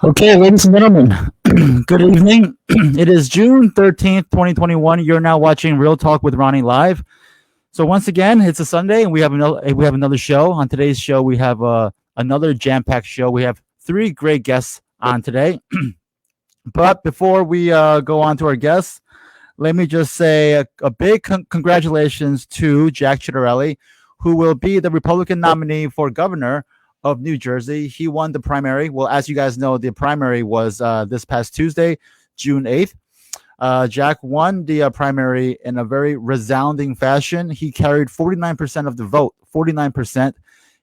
Okay, ladies and gentlemen, good evening. It is June 13th, 2021. You're now watching Real Talk with Ronnie live. So once again, it's a Sunday and we have another show. On today's show, we have another jam-packed show. We have three great guests on today. But before we go on to our guests, let me just say a big congratulations to Jack Ciattarelli, who will be the Republican nominee for governor of New Jersey. He won the primary. Well, as you guys know, the primary was this past Tuesday, June 8th. Jack won the primary in a very resounding fashion. He carried 49% of the vote, 49%.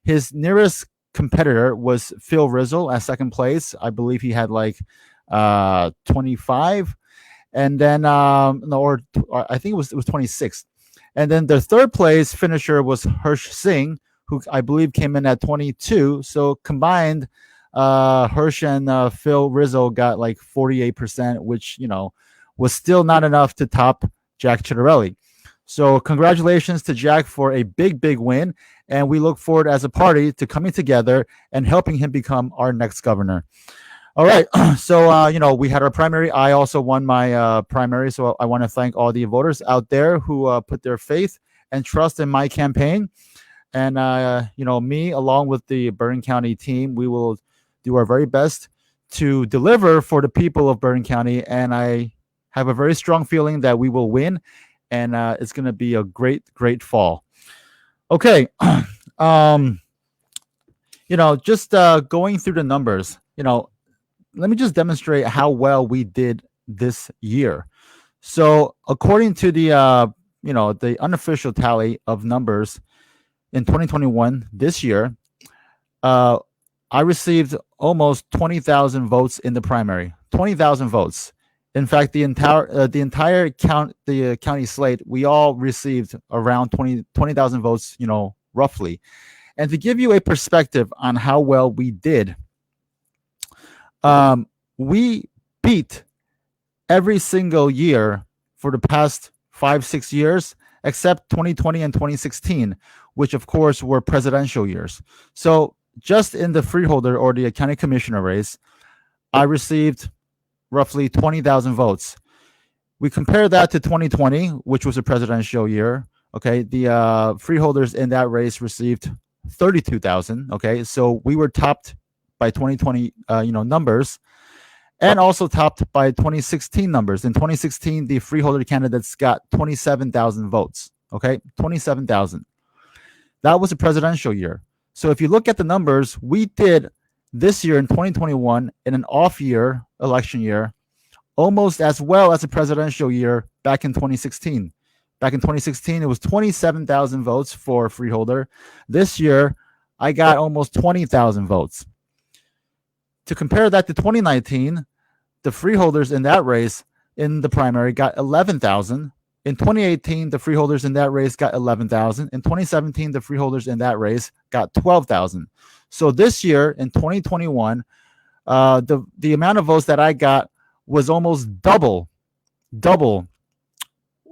His nearest competitor was Phil Rizzo at second place. I believe he had like 25. And then, or I think it was 26. And then the third place finisher was Hirsch Singh, who I believe came in at 22. So combined, Hirsch and Phil Rizzo got like 48%, which, was still not enough to top Jack Ciattarelli. So congratulations to Jack for a big, big win. And we look forward as a party to coming together and helping him become our next governor. All right. So, we had our primary. I also won my primary. So I want to thank all the voters out there who put their faith and trust in my campaign. And, me, along with the Bergen County team, we will do our very best to deliver for the people of Bergen County. And I have a very strong feeling that we will win. And it's going to be a great, great fall. Okay. Just going through the numbers, let me just demonstrate how well we did this year. So according to the, the unofficial tally of numbers, in 2021, this year, I received almost 20,000 votes in the primary. 20,000 votes. In fact, the entire county slate, we all received around 20,000 votes, roughly. And to give you a perspective on how well we did, we beat every single year for the past 5-6 years, except 2020 and 2016. Which of course were presidential years. So just in the freeholder or the county commissioner race, I received roughly 20,000 votes. We compare that to 2020, which was a presidential year. Okay, the freeholders in that race received 32,000. Okay, so we were topped by 2020, numbers, and also topped by 2016 numbers. In 2016, the freeholder candidates got 27,000 votes. Okay, 27,000. That was a presidential year. So if you look at the numbers, we did this year in 2021 in an off year, election year, almost as well as a presidential year back in 2016. Back in 2016, it was 27,000 votes for freeholder. This year, I got almost 20,000 votes. To compare that to 2019, the freeholders in that race in the primary got 11,000. In 2018, the freeholders in that race got 11,000. In 2017, the freeholders in that race got 12,000. So this year, in 2021, the amount of votes that I got was almost double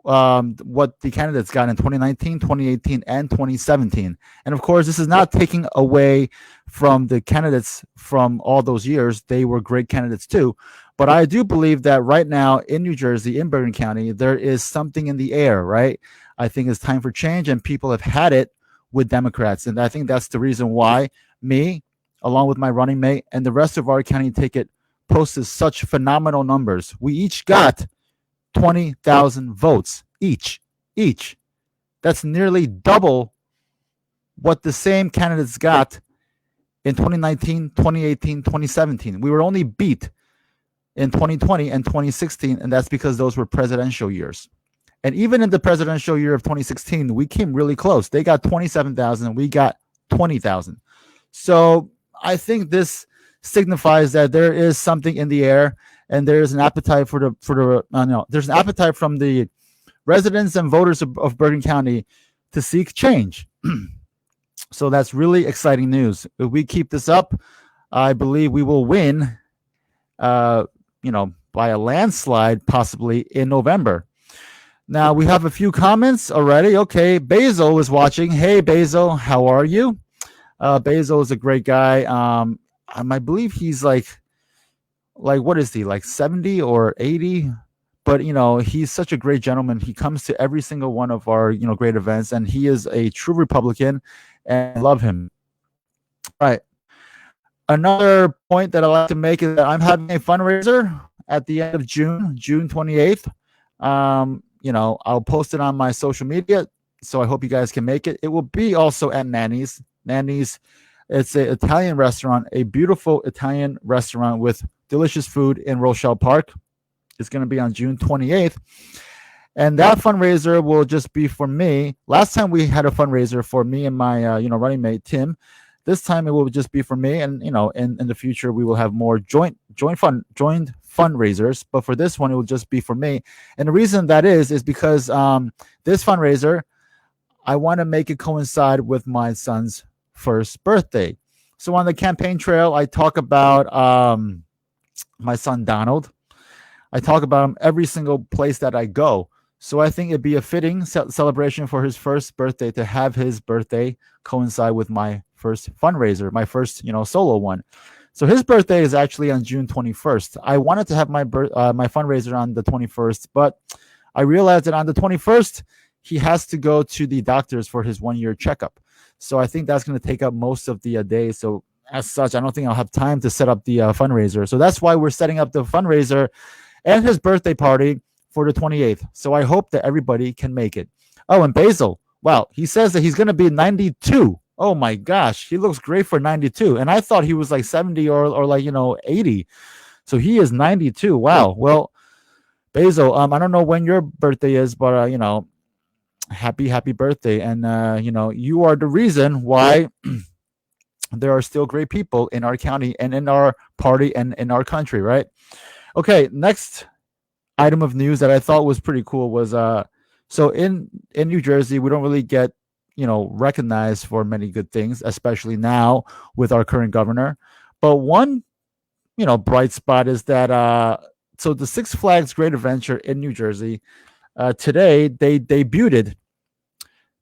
what the candidates got in 2019, 2018, and 2017. And of course, this is not taking away from the candidates from all those years. They were great candidates too. But I do believe that right now in New Jersey, in Bergen County, there is something in the air, right? I think it's time for change, and people have had it with Democrats. And I think that's the reason why me, along with my running mate, and the rest of our county ticket posted such phenomenal numbers. We each got 20,000 votes each. That's nearly double what the same candidates got in 2019, 2018, 2017. We were only beat in 2020 and 2016, and that's because those were presidential years. And even in the presidential year of 2016, we came really close. They got 27,000 and we got 20,000. So I think this signifies that there is something in the air, and there is an appetite there's an appetite from the residents and voters of Bergen County to seek change. So that's really exciting news. If we keep this up, I believe we will win, by a landslide, possibly in November. Now we have a few comments already. Okay, Basil is watching. Hey, Basil, how are you? Basil is a great guy. I believe he's like like, what is he, like 70 or 80? But he's such a great gentleman. He comes to every single one of our great events, and he is a true Republican, and I love him. All right. Another point that I like to make is that I'm having a fundraiser at the end of June 28th. I'll post it on my social media, so I hope you guys can make it. It will be also at Nanny's. Nanny's, it's an Italian restaurant, a beautiful Italian restaurant with delicious food in Rochelle Park. It's going to be on June 28th. And that fundraiser will just be for me. Last time we had a fundraiser for me and my running mate Tim. This time it will just be for me, and in the future we will have more joint fundraisers. But for this one, it will just be for me. And the reason that is because this fundraiser, I want to make it coincide with my son's first birthday. So on the campaign trail, I talk about my son Donald. I talk about him every single place that I go. So I think it'd be a fitting celebration for his first birthday to have his birthday coincide with my first fundraiser, my first solo one. So his birthday is actually on June 21st. I wanted to have my fundraiser on the 21st, but I realized that on the 21st he has to go to the doctors for his 1-year checkup. So I think that's going to take up most of the day. So as such, I don't think I'll have time to set up the fundraiser. So that's why we're setting up the fundraiser and his birthday party for the 28th. So I hope that everybody can make it. Oh, and Basil, wow, he says that he's going to be 92. Oh my gosh, he looks great for 92. And I thought he was like 70 or like 80. So he is 92. Wow. Well, Basil, I don't know when your birthday is, but happy birthday. And you are the reason why there are still great people in our county and in our party and in our country, right? Okay, next item of news that I thought was pretty cool was so in New Jersey, we don't really get recognized for many good things, especially now with our current governor. But one bright spot is that so the Six Flags Great Adventure in New Jersey today they debuted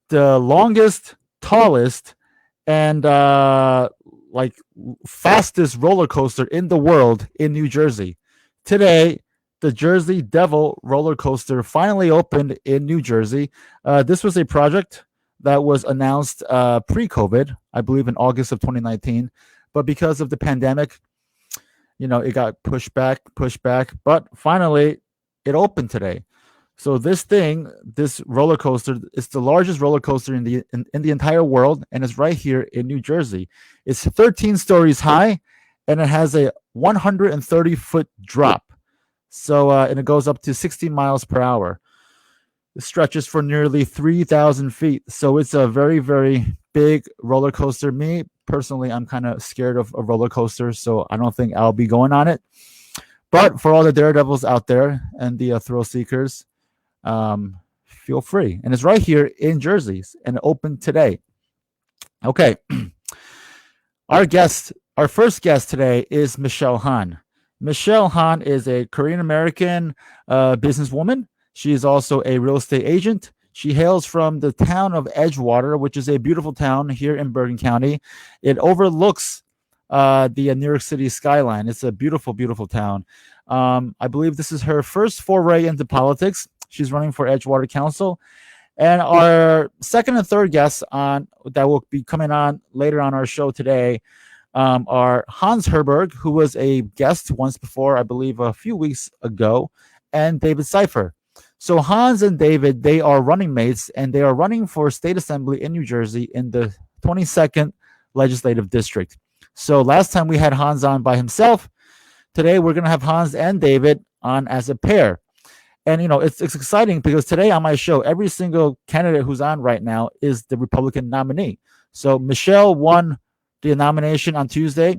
the longest, tallest, and like fastest roller coaster in the world in New Jersey. Today, the Jersey Devil roller coaster finally opened in New Jersey. This was a project that was announced pre-COVID, I believe in August of 2019. But because of the pandemic, it got pushed back. But finally, it opened today. So this roller coaster, is the largest roller coaster in the entire world, and it's right here in New Jersey. It's 13 stories high, and it has a 130-foot drop. So and it goes up to 60 miles per hour. It stretches for nearly 3,000 feet. So it's a very, very big roller coaster. Me personally, I'm kind of scared of roller coasters, so I don't think I'll be going on it. But for all the daredevils out there and the thrill seekers, feel free. And it's right here in Jersey, and it opened today. Okay. Our first guest today is Michelle Han. Michelle Han is a Korean-American businesswoman. She is also a real estate agent. She hails from the town of Edgewater, which is a beautiful town here in Bergen County. It overlooks the New York City skyline. It's a beautiful, beautiful town. I believe this is her first foray into politics. She's running for Edgewater Council. And our second and third guests that will be coming on later on our show today are Hans Herberg, who was a guest once before, I believe a few weeks ago, and David Sypher. So Hans and David, they are running mates, and they are running for state assembly in New Jersey in the 22nd legislative district. So last time we had Hans on by himself. Today we're going to have Hans and David on as a pair. And, it's exciting because today on my show, every single candidate who's on right now is the Republican nominee. So Michelle won the nomination on Tuesday.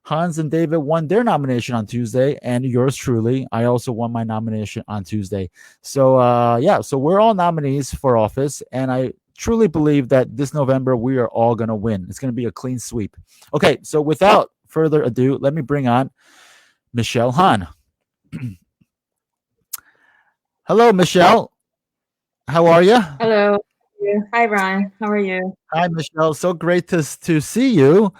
Hans and David won their nomination on Tuesday, and yours truly, I also won my nomination on Tuesday. So, so we're all nominees for office, and I truly believe that this November we are all going to win. It's going to be a clean sweep. Okay, so without further ado, let me bring on Michelle Han. Hello, Michelle. How are you? Hello. Hi, Ron. How are you? Hi, Michelle. So great to see you.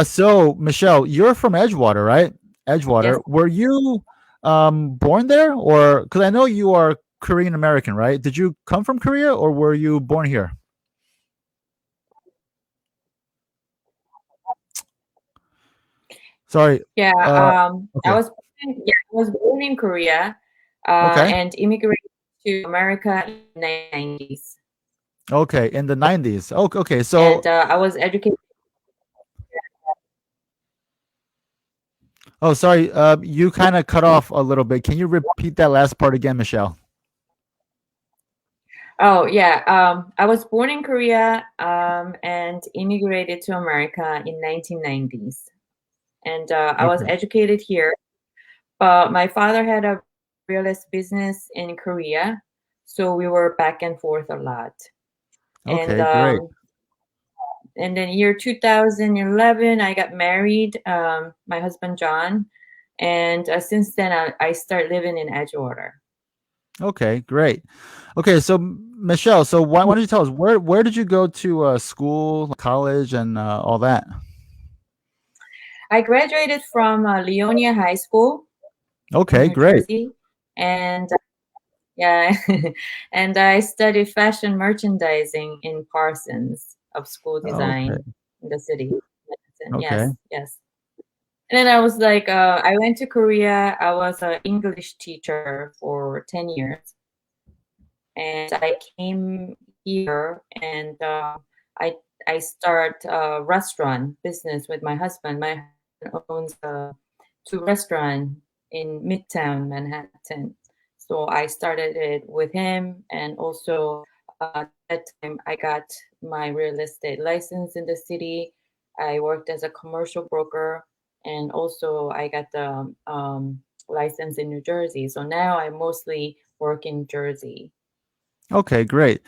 So, Michelle, you're from Edgewater, right? Edgewater. Yes. Were you born there, or because I know you are Korean American, right? Did you come from Korea, or were you born here? Sorry. Yeah. Uh, I okay. was I was born in Korea, Okay. and immigrated to America in the 90s. Okay. In the 90s. Okay. Okay. And So, I was educated. oh, sorry. You kind of cut off a little bit. Can you repeat that last part again, Michelle? Oh, yeah. I was born in Korea, and immigrated to America in 1990s. And I was Okay. educated here. My father had a real estate business in Korea, so we were back and forth a lot. And Okay. Great. then year 2011, I got married, my husband John, and since then I started living in Edgewater. Okay. Great. Okay. So, Michelle, so why don't you tell us where did you go to school, college, and all that? I graduated from Leonia High School in Okay. New Great. Jersey, and yeah, and I studied fashion merchandising in Parsons of school Okay. design in the city. Okay. Yes, yes. And then I was like, I went to Korea. I was an English teacher for 10 years. And I came here, and I I start a restaurant business with my husband. My husband owns two restaurants in Midtown Manhattan. So I started it with him, and also at that time I got my real estate license in the city. I worked as a commercial broker, and also I got the license in New Jersey. So now I mostly work in Jersey. Okay, great.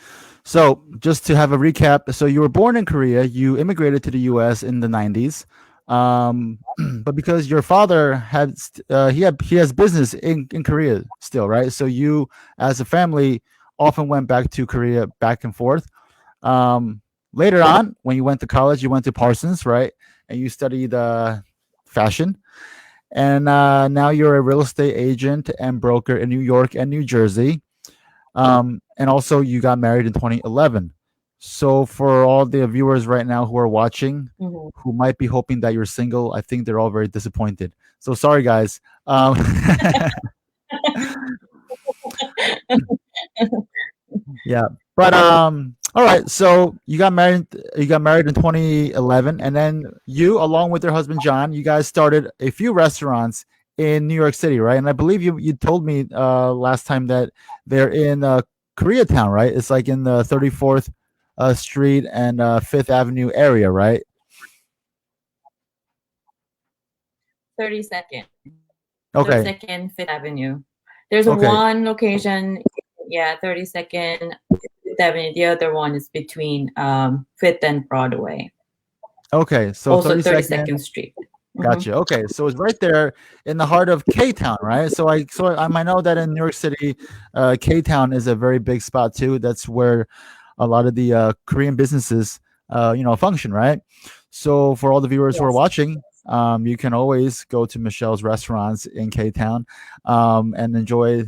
So, just to have a recap, so you were born in Korea, you immigrated to the U.S. in the 90s, but because your father he has business in Korea still, right? So you, as a family, often went back to Korea back and forth. Later on, when you went to college, you went to Parsons, right? And you studied fashion, and now you're a real estate agent and broker in New York and New Jersey. And also, you got married in 2011. So, for all the viewers right now who are watching, Mhm. who might be hoping that you're single, I think they're all very disappointed. So, sorry, guys. Yeah, but all right. So you got married. You got married in 2011, and then you, along with your husband John, you guys started a few restaurants in New York City, right? And I believe you told me last time that they're in Koreatown, right? It's like in the 34th Street and Fifth Avenue area, right? 32nd, Okay. 32nd Fifth Avenue. There's Okay. one location, yeah, 32nd Fifth Avenue. The other one is between Fifth and Broadway, Okay. So also 32nd. 32nd Street. Hmm. Gotcha. Okay, so it's right there in the heart of K Town, right? So I might know that in New York City, K Town is a very big spot too. That's where a lot of the Korean businesses, function, right? So for all the viewers who are Yes. watching, you can always go to Michelle's restaurants in K Town, and enjoy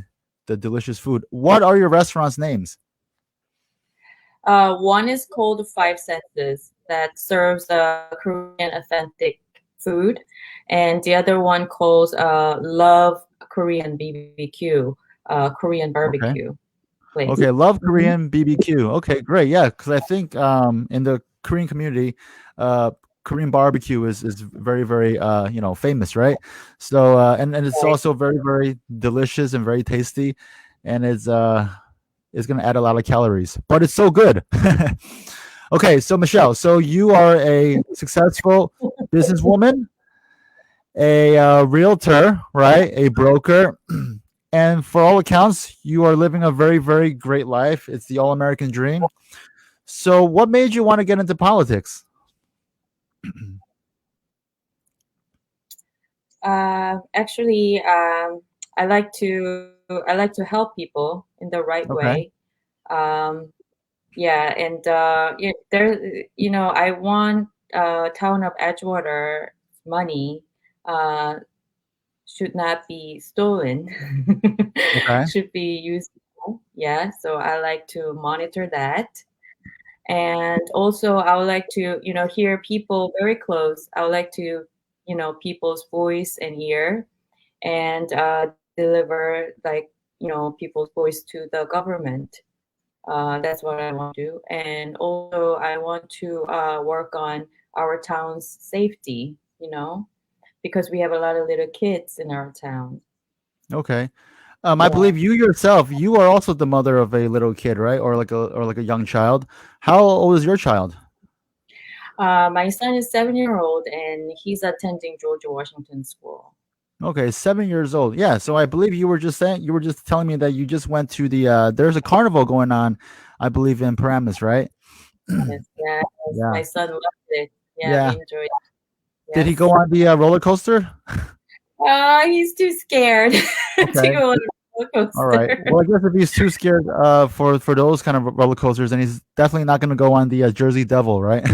the delicious food. What are your restaurants' names? One is called Five Senses that serves Korean authentic food, and the other one calls Love Korean BBQ, Korean Okay. barbecue place. Okay, love Hmm. Korean BBQ. Okay, great. Yeah, because I think in the Korean community, uh, Korean barbecue is very very famous, right? So and it's Right. also very very delicious and very tasty, and it's gonna add a lot of calories, but it's so good. Okay, so Michelle, so you are a successful businesswoman, a realtor, right? A broker. And for all accounts, you are living a very, very great life. It's the all American dream. So, what made you want to get into politics? Actually, I like to help people in the right Okay. way. Um, yeah, and yeah, I want town of Edgewater money. Uh, should not be stolen, Okay. should be useful. Yeah, so I like to monitor that. And also, I would like to, hear people very close. I would like to, people's voice and ear, and deliver like, people's voice to the government. That's what I want to do. And also, I want to work on our town's safety, because we have a lot of little kids in our town. Okay. I Yeah. believe you yourself, you are also the mother of a little kid, right? Or like a young child. How old is your child? My son is 7 year old and he's attending George Washington School. Okay, 7 years old. Yeah. So I believe you were just telling me that you just went to the there's a carnival going on, I believe in Paramus, right? Yes, yes. Yeah. My son loved it. Yeah, Yeah. we enjoyed it. Did he Yes. go on the roller coaster? He's too scared to Okay. go on a roller All right. coaster. Well, I guess if he's too scared for those kind of roller coasters, then he's definitely not going to go on the Jersey Devil, right?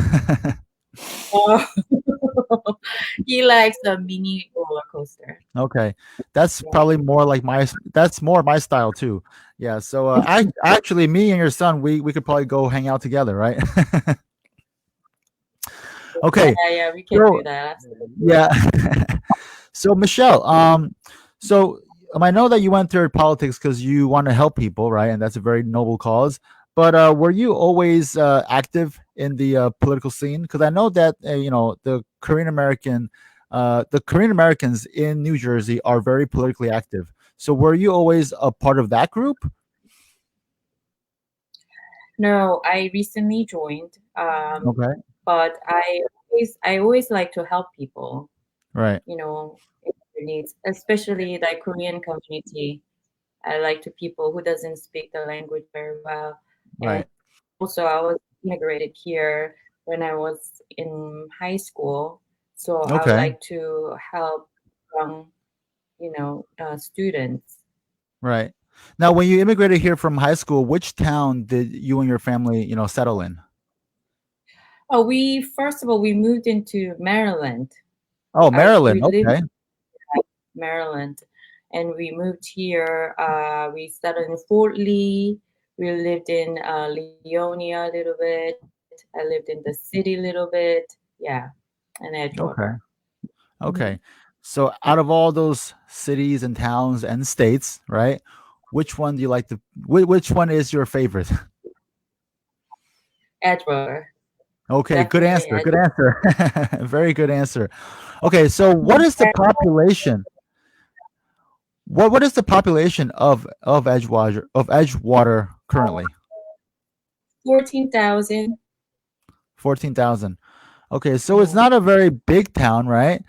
Oh. He likes the mini roller coaster. Okay, that's Yeah. probably more like that's more my style too. Yeah. So I actually, me and your son, we could probably go hang out together, right? Okay. Yeah, yeah, we can do So that. Absolutely. yeah. So Michelle, so I know that you went through politics because you want to help people, right? And that's a very noble cause. But were you always active in the political scene? Because I know that the Korean Americans in New Jersey are very politically active. So were you always a part of that group? No, I recently joined, Okay. but I always like to help people, Right. in their needs, especially the Korean community. I like to people who doesn't speak the language very well. And Right. also, I was immigrated here when I was in high school, so I would Okay. like to help young, students. Right. Now, when you immigrated here from high school, which town did you and your family, settle in? Oh, we first of all we moved into Maryland. Oh, We Maryland. lived Okay. in Maryland, and we moved here. We started in Fort Lee. We lived in Leonia a little bit. I lived in the city a little bit. Yeah, and Okay. Edgewater. Okay. So out of all those cities and towns and states, right? Which one do you like to which one is your favorite? Edgewater, Okay, good definitely answer. Good Edgewater. answer. Very good answer. Okay, so what is the population? What is the population of Edgewater currently? 14,000. 14,000. Okay, so it's Yeah, not a very big town, right?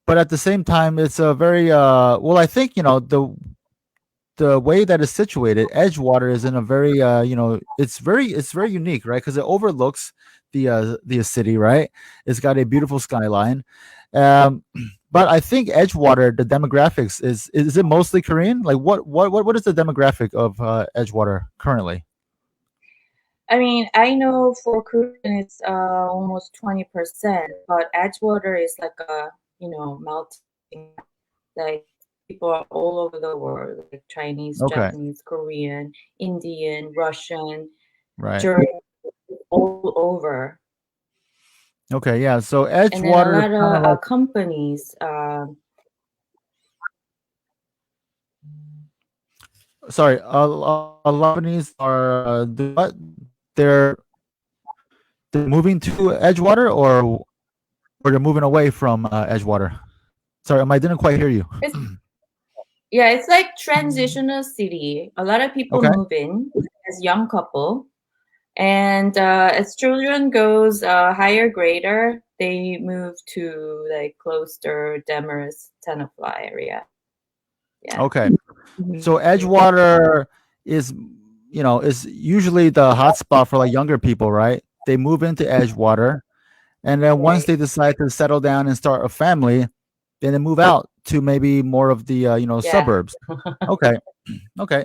But at the same time, it's a very well, I think, the way that it's situated, Edgewater is in a very it's very unique, right? Because it overlooks the city, right? It's got a beautiful skyline. Um, but I think Edgewater, the demographics is it mostly Korean? Like what is the demographic of Edgewater currently? I mean, I know for Korean it's almost 20%, but Edgewater is like a melting, like people are all over the world, like Chinese, Okay, Japanese, Korean, Indian, Russian, right. German, all over. Okay, yeah. So And then a Edgewater is lot kind of of like companies. sorry, a Lebanese are what? They're they're moving to Edgewater or they're moving away from Edgewater. Sorry, I didn't quite hear you. It's Yeah, it's like transitional city. A lot of people Okay. move in as young couple, and as children goes higher grader, they move to like Closter, Demorest, Tenafly area. Yeah. Okay. Mhm. So Edgewater is is usually the hotspot for like younger people, right? They move into Edgewater, and then once Right. they decide to settle down and start a family, then they move out to maybe more of the Yeah. suburbs. Okay. Okay.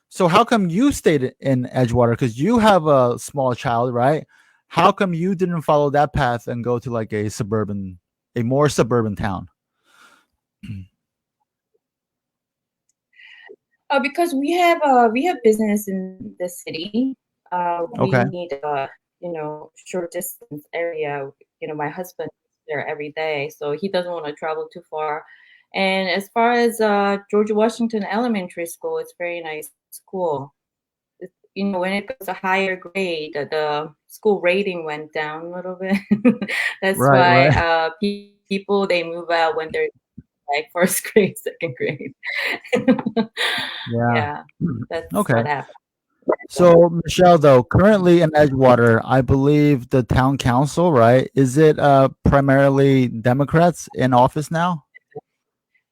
So how come you stayed in Edgewater? Because you have a small child, right? How come you didn't follow that path and go to like a more suburban town? Because we have business in the city. We Okay. need short distance area. My husband is there every day, so he doesn't want to travel too far. And as far as George Washington Elementary School, it's very nice school. When it goes a higher grade, the school rating went down a little bit. That's Right. why Right. people they move out when they're like first grade, second grade. Yeah. Yeah, that's Okay. what happened. So, Michelle, though, currently in Edgewater, I believe the town council, right? Is it primarily Democrats in office now?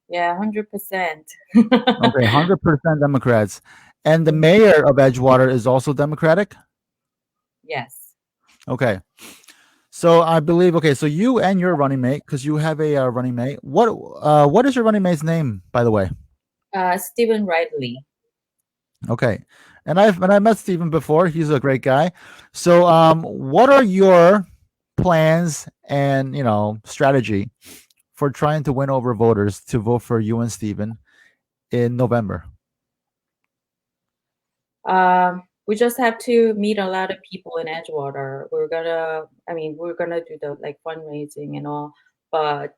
Yeah, 100%. Okay, 100% Democrats. And the Mhm. mayor of Edgewater is also Democratic? Yes. Okay. So I believe, okay, so you and your running mate, because you have a running mate. What is your running mate's name, by the way? Stephen Ridley. Okay. And I met Steven before. He's a great guy. So what are your plans and strategy for trying to win over voters to vote for you and Steven in November? We just have to meet a lot of people in Edgewater. We're gonna do the like fundraising and all, but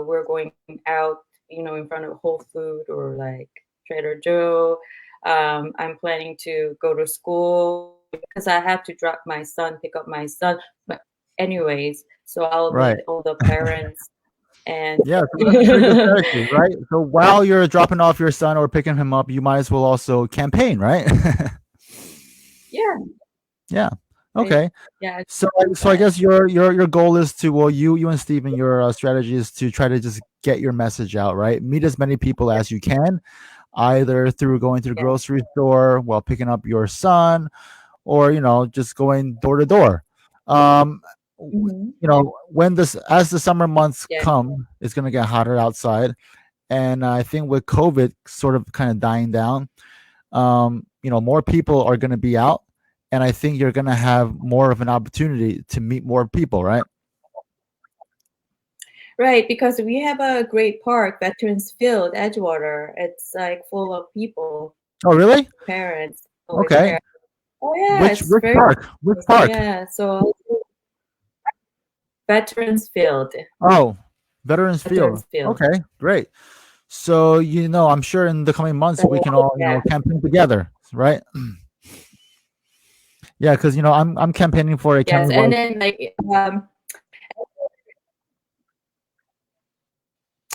we're going out, in front of Whole Food or like Trader Joe. I'm planning to go to school because I have to pick up my son. But anyways, so I'll Right. meet all the parents and Yeah, so that's a pretty good strategy, right? So while you're dropping off your son or picking him up, you might as well also campaign, right? yeah, Yeah. Okay. yeah, So I guess your goal is to, well, you and Steven, your strategy is to try to just get your message out, right? Meet as many people as you can, either through going to the yeah. grocery store while picking up your son, or just going door to door. Um, Hmm. when this as the summer months Yeah. come, it's gonna get hotter outside, and I think with COVID sort of kind of dying down, more people are gonna be out, and I think you're gonna have more of an opportunity to meet more people, right? Right, because we have a great park, Veterans Field, Edgewater. It's like full of people, Oh, really? parents always Okay. there. Oh yeah, Which it's which very park? Which nice. park? Yeah, so Veterans Field. Oh, Veterans Field. Veterans Field. Okay, great. So I'm sure in the coming months we can all Yeah. campaign together, right? Yeah, because I'm campaigning for a Yes, and countywide. then like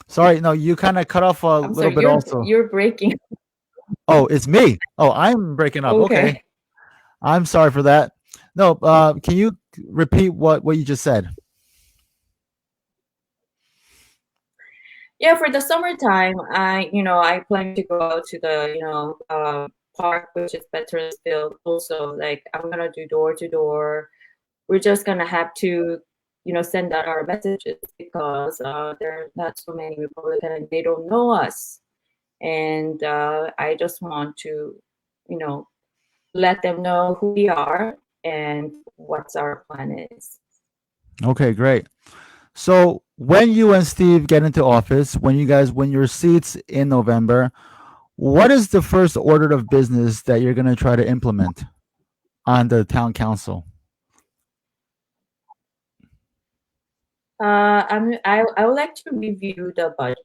Sorry, no, you kind of cut off a I'm little sorry, bit also. you're breaking. Oh, it's me. Oh, I'm breaking up. Okay, Okay. I'm sorry for that. No, can you repeat what you just said? Yeah, for the summertime, I plan to go out to the, park, which is Veterans Field. Also, like I'm gonna do door to door. We're just gonna have to, send out our messages because there are not so many Republicans and they don't know us. And I just want to, you know, let them know who we are and what's our plan is. Okay, great. So when you and Steve get into office, when you guys win your seats in November, what is the first order of business that you're going to try to implement on the town council? I would like to review the budget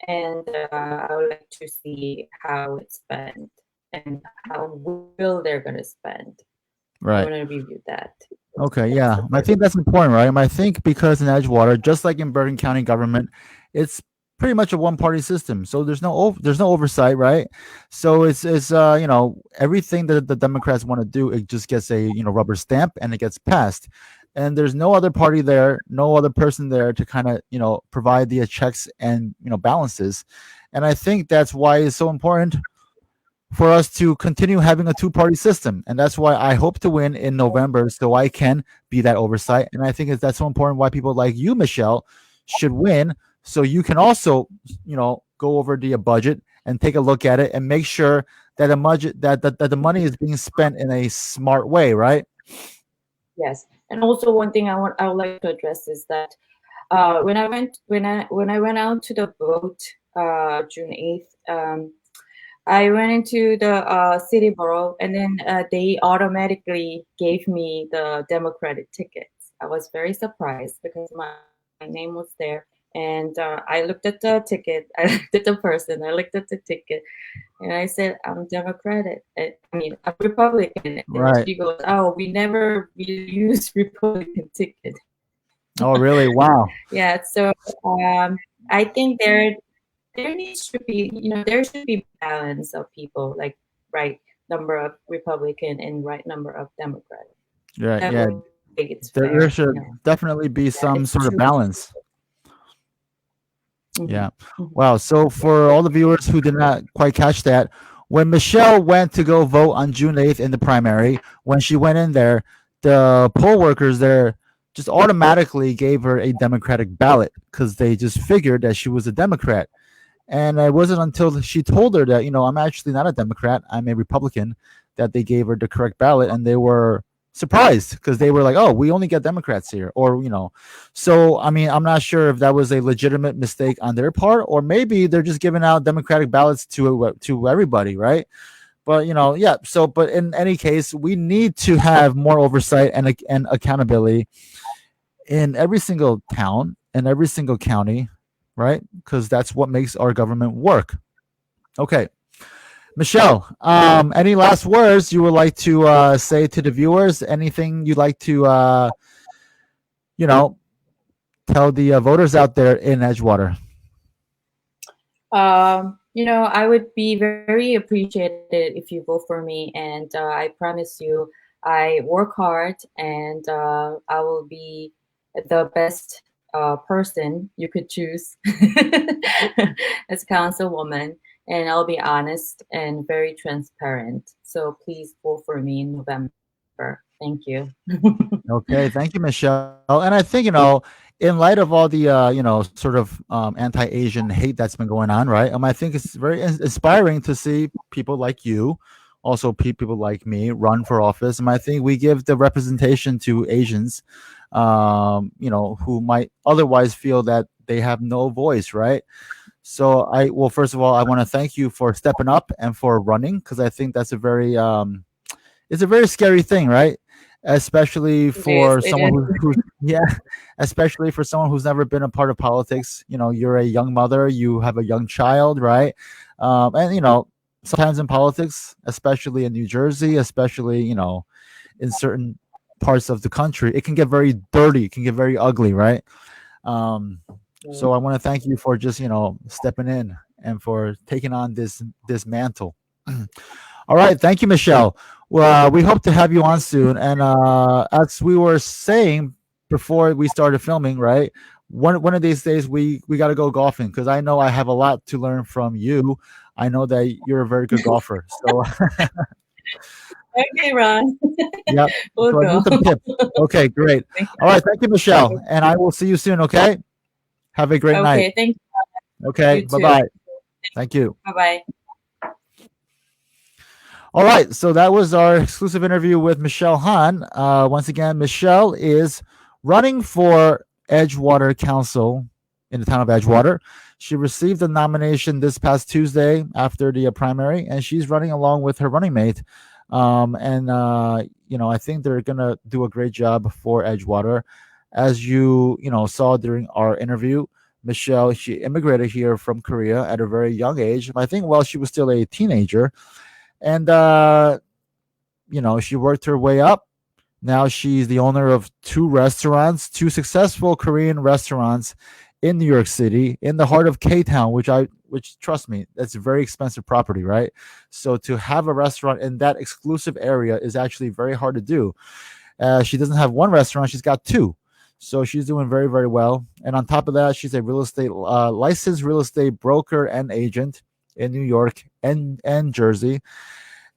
and I would like to see how it's spent and how well they're going to spend. I Right. want to review that. Okay, That's yeah. the I first. think that's important, right? I think because in Edgewater, just like in Bergen County government, it's pretty much a one-party system. So there's no oversight, right? So it's everything that the Democrats want to do, it just gets a rubber stamp and it gets passed. And there's no other party there, no other person there to kind of provide the checks and balances. And I think that's why it's so important for us to continue having a two-party system, and that's why I hope to win in November, so I can be that oversight. And I think that's so important why people like you, Michelle, should win, so you can also go over the budget and take a look at it and make sure that the money is being spent in a smart way, right? Yes, and also one thing I would like to address is that when I went out to the vote June 8th, I went into the city borough, and then they automatically gave me the Democratic tickets. I was very surprised because my name was there, and I looked at the ticket, I looked at the person, I looked at the ticket, and I said, "I'm Democratic. I mean, I'm Republican." And Right. she goes, "Oh, we never really use Republican ticket." Oh, really? Wow. Yeah, so I think there needs to be, there should be balance of people, like right number of Republican and right number of Democrat. Right. That Yeah. way it's There fair, should definitely be Yeah, some it's sort of true. balance. Mhm, Yeah. mhm. Wow. So for all the viewers who did not quite catch that, when Michelle went to go vote on June 8th in the primary, when she went in there, the poll workers there just automatically gave her a Democratic ballot because they just figured that she was a Democrat. And it wasn't until she told her that, I'm actually not a Democrat, I'm a Republican, that they gave her the correct ballot. And they were surprised because they were like, oh, we only get Democrats here. So, I mean, I'm not sure if that was a legitimate mistake on their part, or maybe they're just giving out Democratic ballots to everybody, right? But, yeah. So, but in any case, we need to have more oversight and accountability in every single town and every single county, right? Because that's what makes our government work. Okay, Michelle, any last words you would like to say to the viewers? Anything you'd like to, you know, tell the voters out there in Edgewater? I would be very appreciated if you vote for me, and I promise you, I work hard, and I will be the best person you could choose as councilwoman, and I'll be honest and very transparent. So please vote for me in November. Thank you. Okay, thank you, Michelle. And I think, in light of all the sort of anti-Asian hate that's been going on, right? I think it's very inspiring to see people like you, also people like me, run for office. And I think we give the representation to Asians, who might otherwise feel that they have no voice, right? So well, first of all, I want to thank you for stepping up and for running, because I think that's it's a very scary thing, right? Especially It is. for It someone is. who's yeah, especially for someone who's never been a part of politics. You're a young mother, you have a young child, right? And sometimes in politics, especially in New Jersey, especially in certain parts of the country, it can get very dirty, it can get very ugly, right? Um, so I want to thank you for just stepping in and for taking on this mantle. All right, thank you, Michelle. Well, we hope to have you on soon. And as we were saying before we started filming, right? One of these days we got to go golfing, because I know I have a lot to learn from you. I know that you're a very good golfer. So Okay, Ron. yeah, We'll so I go. need some tips. Okay, great. Thank All right, thank you, Michelle, you. and I will see you soon. Okay, have a great night. Okay, thank Okay, you bye too. bye. Thank you. Bye bye. All right, so that was our exclusive interview with Michelle Hahn. Once again, Michelle is running for Edgewater Council in the town of Edgewater. She received the nomination this past Tuesday after the primary, and she's running along with her running mate. I think they're gonna do a great job for Edgewater. As you saw during our interview, Michelle, she immigrated here from Korea at a very young age. I think while she was still a teenager, and she worked her way up. Now she's the owner of two successful Korean restaurants in New York City, in the heart of K-Town, which trust me, that's a very expensive property, right? So to have a restaurant in that exclusive area is actually very hard to do. She doesn't have one restaurant, she's got two. So she's doing very, very well. And on top of that, she's a licensed real estate broker and agent in New York and Jersey.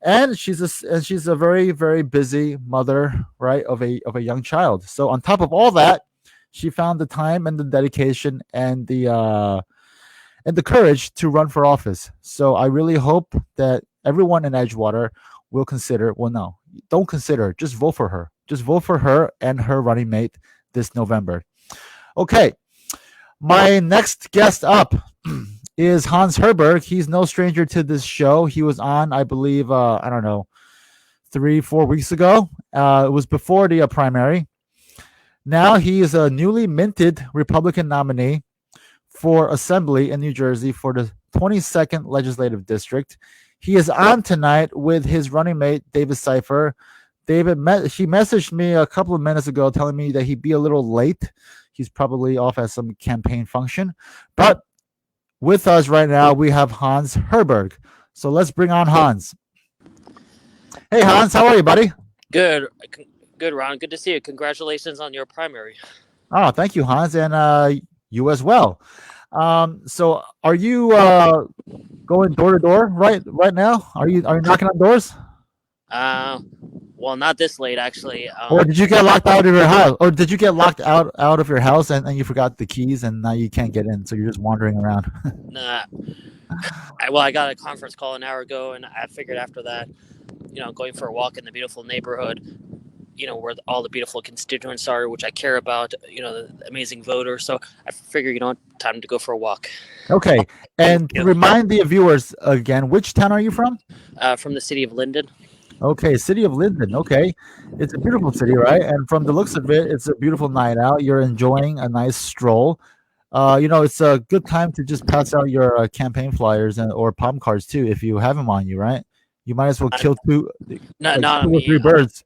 And she's a very, very busy mother, right, of a young child. So on top of all that, she found the time and the dedication and the courage to run for office. So I really hope that everyone in Edgewater will consider. Well, no, don't consider. Just vote for her. Just vote for her and her running mate this November. Okay, my next guest up is Hans Herberg. He's no stranger to this show. He was on, I believe, I don't know, 3, 4 weeks ago. It was before the primary. Now he is a newly minted Republican nominee for Assembly in New Jersey for the 22nd Legislative District. He is on tonight with his running mate, David Sypher. He messaged me a couple of minutes ago telling me that he'd be a little late. He's probably off at some campaign function. But with us right now, we have Hans Herberg. So let's bring on Hans. Hey, Hans, how are you, buddy? Good, Ron. Good to see you. Congratulations on your primary. Oh, thank you, Hans, and you as well. So, are you going door to door right now? Are you knocking on doors? Well, not this late actually. Or did you get locked out of your house? Or did you get locked out of your house and you forgot the keys and now you can't get in, so you're just wandering around? Nah. I got a conference call an hour ago, and I figured after that, going for a walk in the beautiful neighborhood, where all the beautiful constituents are, which I care about, the amazing voters. So I figured, time to go for a walk. Okay. And to remind the viewers again, which town are you from? From the city of Linden. Okay, city of Linden. Okay. It's a beautiful city, right? And from the looks of it, it's a beautiful night out. You're enjoying a nice stroll. It's a good time to just pass out your campaign flyers or palm cards too, if you have them on you, right? You might as well kill two or three birds.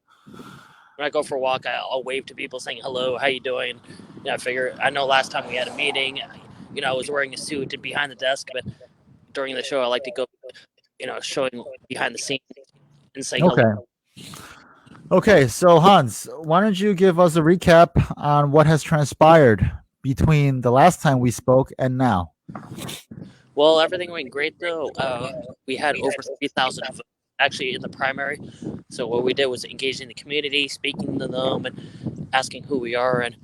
When I go for a walk, I'll wave to people saying hello, how you doing? I know last time we had a meeting, I was wearing a suit and behind the desk, but during the show, I like to go, showing behind the scenes and saying hello. Okay, so Hans, why don't you give us a recap on what has transpired between the last time we spoke and now? Well, everything went great, though. We had over 3,000 votes actually in the primary. So what we did was engaging the community, speaking to them, and asking who we are. And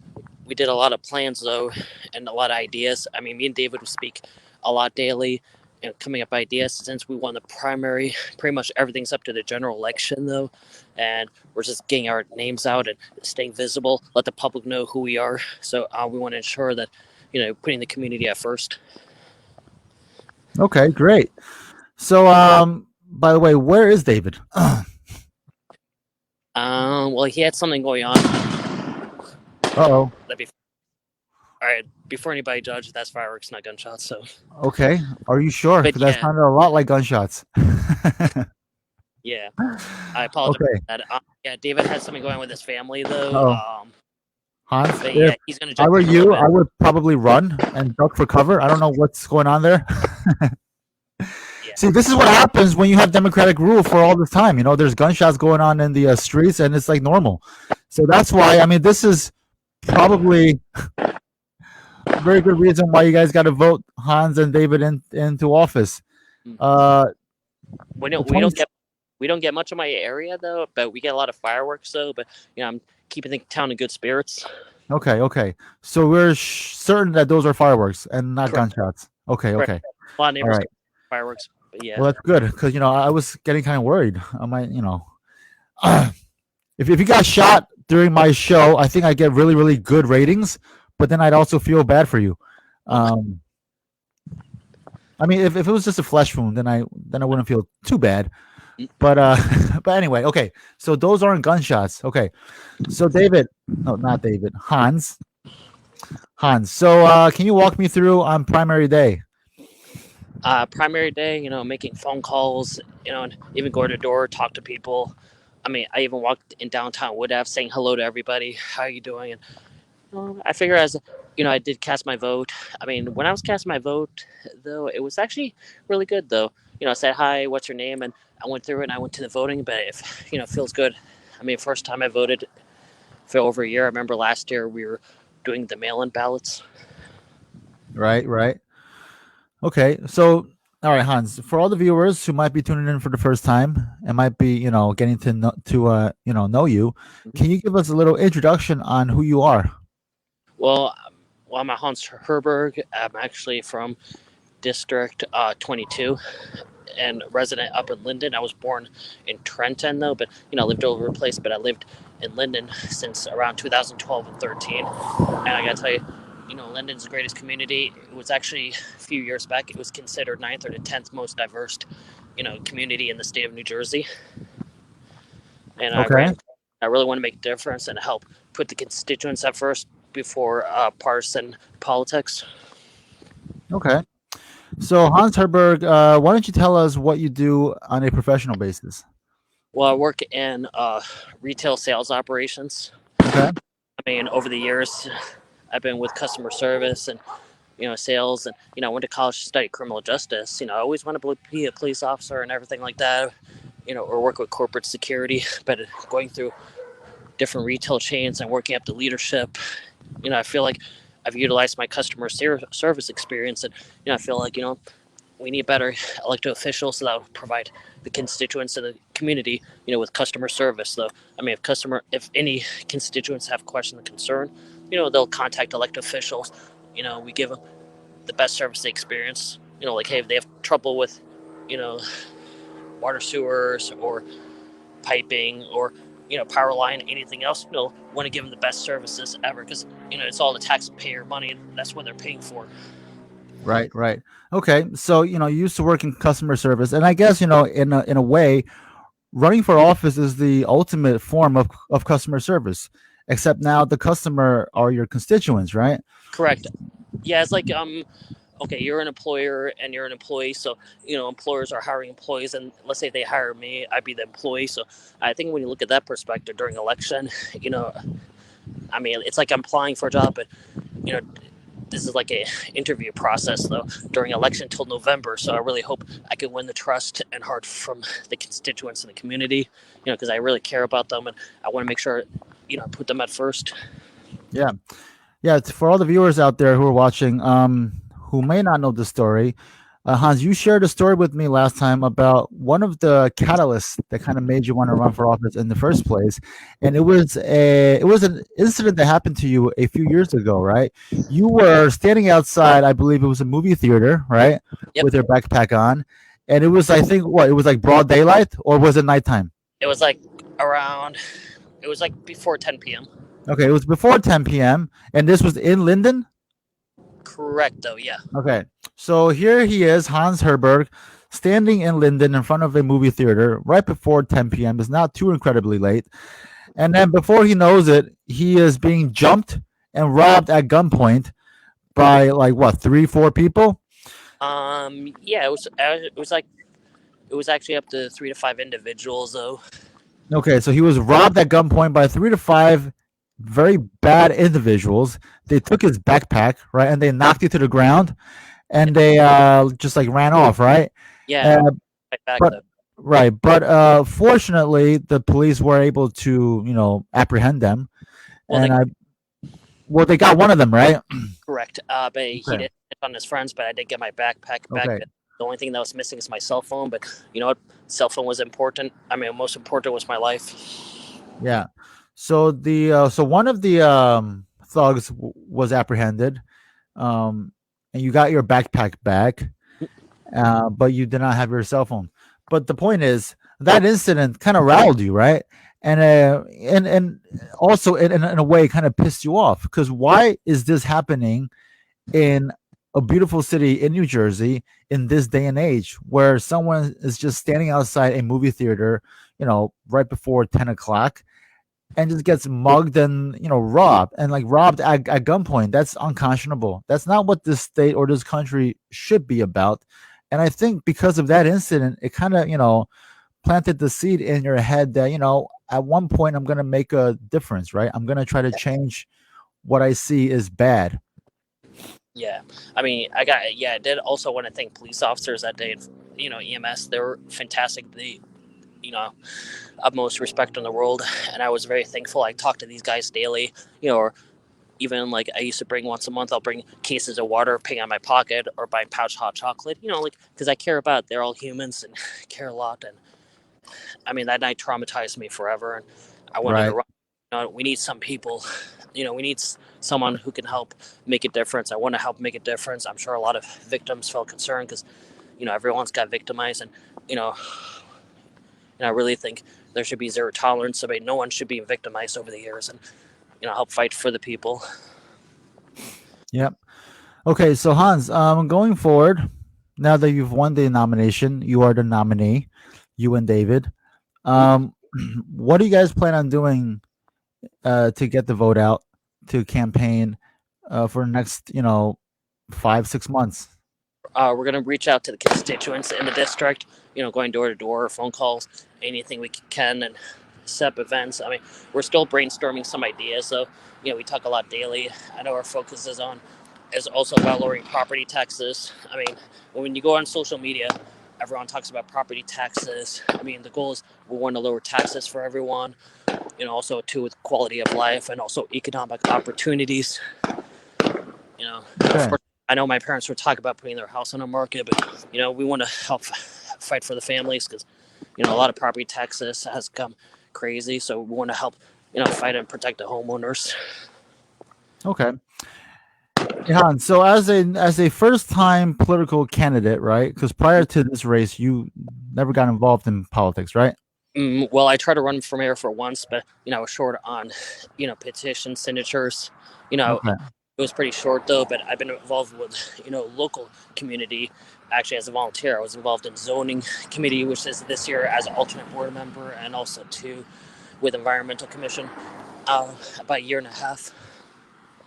we did a lot of plans, though, and a lot of ideas. I mean, me and David would speak a lot daily, coming up with ideas. Since we won the primary, pretty much everything's up to the general election, though. And we're just getting our names out and staying visible, let the public know who we are. So we want to ensure that, putting the community at first. Okay, great. So, by the way, where is David? Well, he had something going on. Uh-oh. All right, before anybody judges, that's fireworks, not gunshots. So. Okay, are you sure? Because that sounded a lot like gunshots. Yeah, I apologize for that. Yeah, David has something going on with his family, though. Hans, if he's gonna I were you, I would probably run and duck for cover. I don't know what's going on there. See, this is what happens when you have democratic rule for all this time. There's gunshots going on in the streets, and it's like normal. So that's why, I mean, this is probably a very good reason why you guys got to vote Hans and David into office. We don't get much of my area, though, but we get a lot of fireworks, though. But, I'm keeping the town in good spirits. Okay. So we're certain that those are fireworks and not gunshots. Okay. A lot of neighbors fireworks. But yeah. Well, that's good because I was getting kind of worried. I might, if you got shot during my show, I think I get really, really good ratings. But then I'd also feel bad for you. I mean, if it was just a flesh wound, then I wouldn't feel too bad. But anyway, okay. So those aren't gunshots. Okay. So Hans. So can you walk me through on primary day? Primary day, making phone calls, and even go to door, talk to people. I mean, I even walked in downtown Wood Ave saying hello to everybody. How are you doing? And I figure I did cast my vote. I mean, when I was casting my vote, though, it was actually really good, though. I said, hi, what's your name? And I went through it and I went to the voting, but it feels good. I mean, first time I voted for over a year. I remember last year we were doing the mail-in ballots. Right. Okay, so all right, Hans. For all the viewers who might be tuning in for the first time and might be, getting to know you, can you give us a little introduction on who you are? Well, I'm a Hans Herberg. I'm actually from District 22 and resident up in Linden. I was born in Trenton, though, but lived all over the place. But I lived in Linden since around 2012 and 13. And I gotta tell you, Linden's the greatest community. It was actually a few years back. It was considered 9th or the 10th most diverse, community in the state of New Jersey. And Okay. I really want to make a difference and help put the constituents at first before partisan politics. Okay. So Hans Herberg, why don't you tell us what you do on a professional basis? Well, I work in retail sales operations. Okay. I mean, over the years, I've been with customer service and sales, and I went to college to study criminal justice. I always wanted to be a police officer and everything like that. Or work with corporate security, but going through different retail chains and working up to leadership, I feel like I've utilized my customer service experience, and I feel like we need better elected officials that will provide the constituents of the community, with customer service. So, I mean, if any constituents have question or concern, they'll contact elected officials. We give them the best service they experience. Like, hey, if they have trouble with, water, sewers, or piping, or power line, anything else, want to give them the best services ever, because it's all the taxpayer money, and that's what they're paying for. Right. Okay. So, you used to work in customer service, and I guess, in a way, running for office is the ultimate form of customer service, except now the customer are your constituents, right? Correct. Yeah, it's like okay, you're an employer and you're an employee, so employers are hiring employees, and let's say they hire me, I'd be the employee. So I think when you look at that perspective during election, I mean, it's like I'm applying for a job, but this is like a interview process though during election till November. So I really hope I can win the trust and heart from the constituents in the community, because I really care about them, and I want to make sure I put them at first. Yeah. It's for all the viewers out there who are watching, who may not know the story. Hans, you shared a story with me last time about one of the catalysts that kind of made you want to run for office in the first place, and it was an incident that happened to you a few years ago, right? You were standing outside, I believe it was a movie theater, right, Yep. with your backpack on, and it was, I think, it was like broad daylight, or was it nighttime? It was like before 10 p.m. Okay, it was before 10 p.m., and this was in Linden. Correct, though, yeah. Okay, so here he is, Hans Herberg, standing in Linden in front of a movie theater right before 10 p.m. It's not too incredibly late. And then before he knows it, he is being jumped and robbed at gunpoint by, like, what, 3-4 people? Yeah, it was actually up to 3 to 5 individuals, though. Okay, so he was robbed at gunpoint by 3 to 5 very bad individuals. They took his backpack, right, and they knocked it to the ground, and they just like ran off, right? Yeah, back but though. right, but fortunately, the police were able to apprehend them, Well, and they got one of them, right? Correct. But he didn't hit on his friends, but I did get my backpack back. Okay. The only thing that was missing is my cell phone, but you know what? Cell phone was important. I mean, most important was my life. Yeah. So so one of the thugs was apprehended, and you got your backpack back, but you did not have your cell phone. But the point is that incident kind of rattled you, right? And also in a way kind of pissed you off, because why is this happening in a beautiful city in New Jersey in this day and age, where someone is just standing outside a movie theater, right before 10 o'clock, and just gets mugged and robbed at gunpoint? That's unconscionable. That's not what this state or this country should be about. And I think because of that incident, it kind of planted the seed in your head that at one point I'm going to make a difference, right? I'm going to try to change what I see is bad. Yeah, I mean, I did also want to thank police officers that day. EMS, they were fantastic. They, utmost respect in the world, and I was very thankful. I talked to these guys daily, or even like I used to bring once a month. I'll bring cases of water, pay on my pocket, or buy pouch hot chocolate. Because I care about. They're all humans and care a lot. And I mean, that night traumatized me forever, and I wanted to run. We need some people. We need someone who can help make a difference. I want to help make a difference. I'm sure a lot of victims felt concerned because, everyone's got victimized, and I really think there should be zero tolerance. No one should be victimized over the years, and help fight for the people. Yep. Okay, so Hans, going forward, now that you've won the nomination, you are the nominee, you and David. Um, what do you guys plan on doing to get the vote out, to campaign for the next, 5, 6 months? We're going to reach out to the constituents in the district, going door to door, phone calls, anything we can, and set up events. I mean, we're still brainstorming some ideas, so we talk a lot daily. I know our focus is also about lowering property taxes. I mean, when you go on social media, everyone talks about property taxes. I mean, the goal is we want to lower taxes for everyone. Also too with quality of life and also economic opportunities. Of Okay. course, I know my parents were talking about putting their house on the market, but we want to help fight for the families because a lot of property taxes has come crazy, so we want to help fight and protect the homeowners. Okay. Yeah, Hans, so as a first time political candidate, right? Because prior to this race, you never got involved in politics, right? Well, I tried to run for mayor for once, but I was short on petition signatures. Okay. It was pretty short though, but I've been involved with local community. Actually, as a volunteer, I was involved in zoning committee, which is this year as an alternate board member, and also too with environmental commission about a year and a half.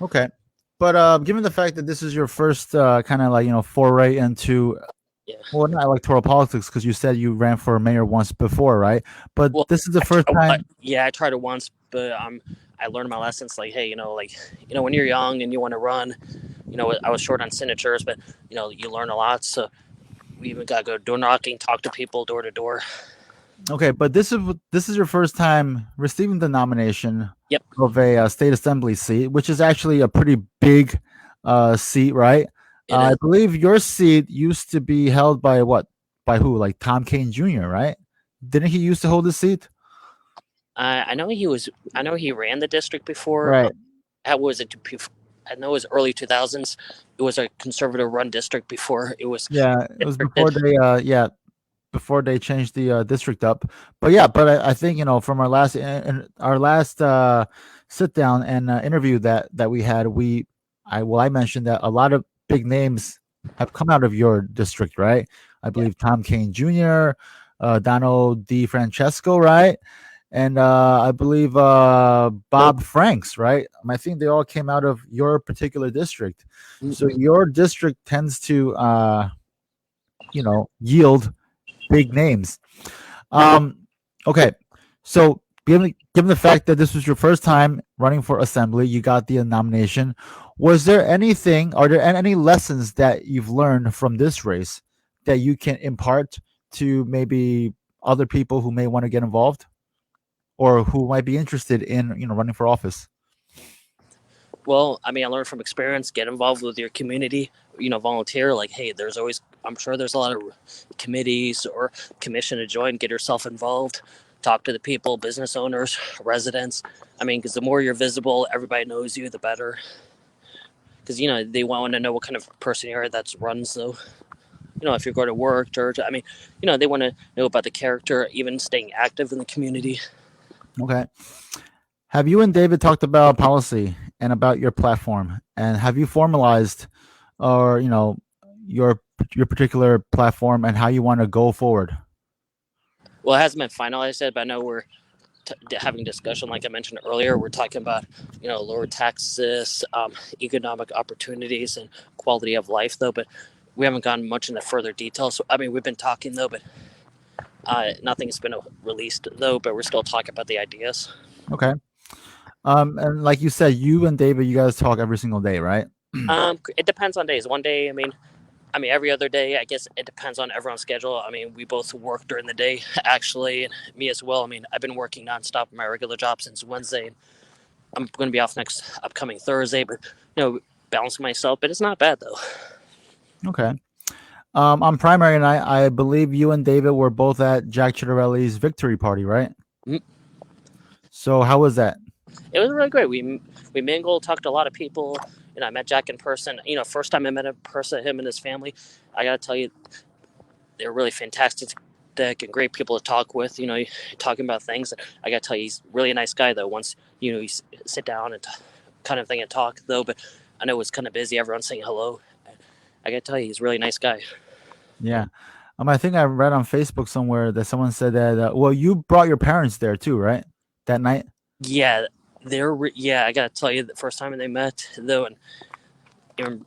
Okay. But given the fact that this is your first kind of like foray into, Yeah. well, not electoral politics, because you said you ran for mayor once before, right? But Well, this is the first time. I tried it once, but I learned my lessons. Like, hey, when you're young and you want to run, I was short on signatures, but you learn a lot. So we even got to go door knocking, talk to people door to door. Okay, but this is your first time receiving the nomination. Yep. Of a state assembly seat, which is actually a pretty big seat, right? I believe your seat used to be held by what? By who? Like Tom Kane Jr., right? Didn't he used to hold the seat? I know he was. I know he ran the district before. Right. How was it? I know it was early 2000s. It was a conservative run district before it was. Yeah, it was before they before they changed the district up. But yeah, but I think from our last sit down and interview that we had, I mentioned that a lot of big names have come out of your district, right? I believe Tom Kane Jr., Donald D. Francesco, right? And I believe Bob Franks, right? I think they all came out of your particular district. So your district tends to yield big names. Okay, so given the fact that this was your first time running for assembly, you got the nomination. Are there any lessons that you've learned from this race that you can impart to maybe other people who may want to get involved or who might be interested in running for office? Well, I learned from experience. Get involved with your community. Volunteer. Like, hey, I'm sure there's a lot of committees or commission to join. Get yourself involved. Talk to the people, business owners, residents. Because the more you're visible, everybody knows you, the better. Because they want to know what kind of person you are that runs. So, if you're going to work, church. They want to know about the character, even staying active in the community. Okay. Have you and David talked about policy and about your platform? And have you formalized or your particular platform and how you want to go forward? Well, it hasn't been finalized yet, but I know we're having discussion. Like I mentioned earlier, we're talking about lower taxes, economic opportunities, and quality of life, though. But we haven't gone much into further details. So, we've been talking though, but nothing's been released though. But we're still talking about the ideas. Okay. And like you said, you and David, you guys talk every single day, right? It depends on days. One day, every other day. I guess it depends on everyone's schedule. We both work during the day, actually, and me as well. I've been working nonstop in my regular job since Wednesday. I'm going to be off next upcoming Thursday, but balancing myself. But it's not bad though. Okay. On primary night, I believe you and David were both at Jack Chitterelli's victory party, right? Mm-hmm. So how was that? It was really great. We mingled, talked to a lot of people. I met Jack in person. First time I met in person, him and his family. I got to tell you, they're really fantastic and great people to talk with. Talking about things. I got to tell you, he's really a nice guy though. Once you sit down and kind of thing and talk though. But I know it was kind of busy. Everyone's saying hello. I gotta tell you, he's a really nice guy. Yeah. I think I read on Facebook somewhere that someone said that. Well, you brought your parents there too, right? That night. Yeah, I gotta tell you, the first time they met though, and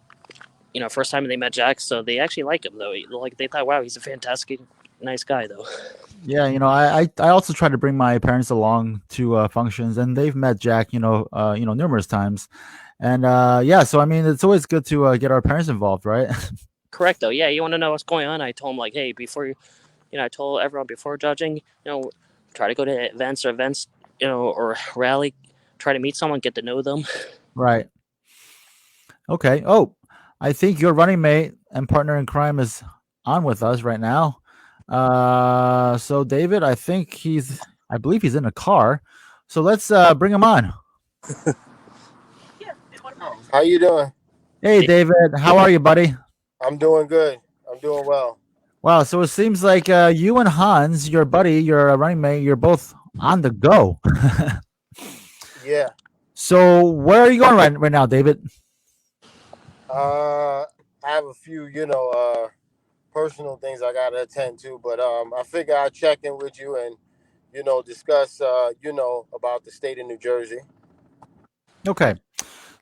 first time they met Jack, so they actually like him though. Like they thought, wow, he's a fantastic, nice guy though. Yeah, I also try to bring my parents along to functions, and they've met Jack, numerous times, and yeah. So I mean, it's always good to get our parents involved, right? Correct though. Yeah, you want to know what's going on? I told him like, hey, before I told everyone before judging, try to go to events, or rally, try to meet someone, get to know them. Right. Okay. Oh, I think your running mate and partner in crime is on with us right now. So David, I believe he's in a car. So let's bring him on. How you doing? Hey, David, how are you, buddy? I'm doing good. I'm doing well. Wow. So it seems like you and Hans, your buddy, your running mate, you're both on the go. Yeah. So where are you going right now, David? I have a few, personal things I gotta attend to, but I figure I'd check in with you and, discuss, about the state of New Jersey. Okay.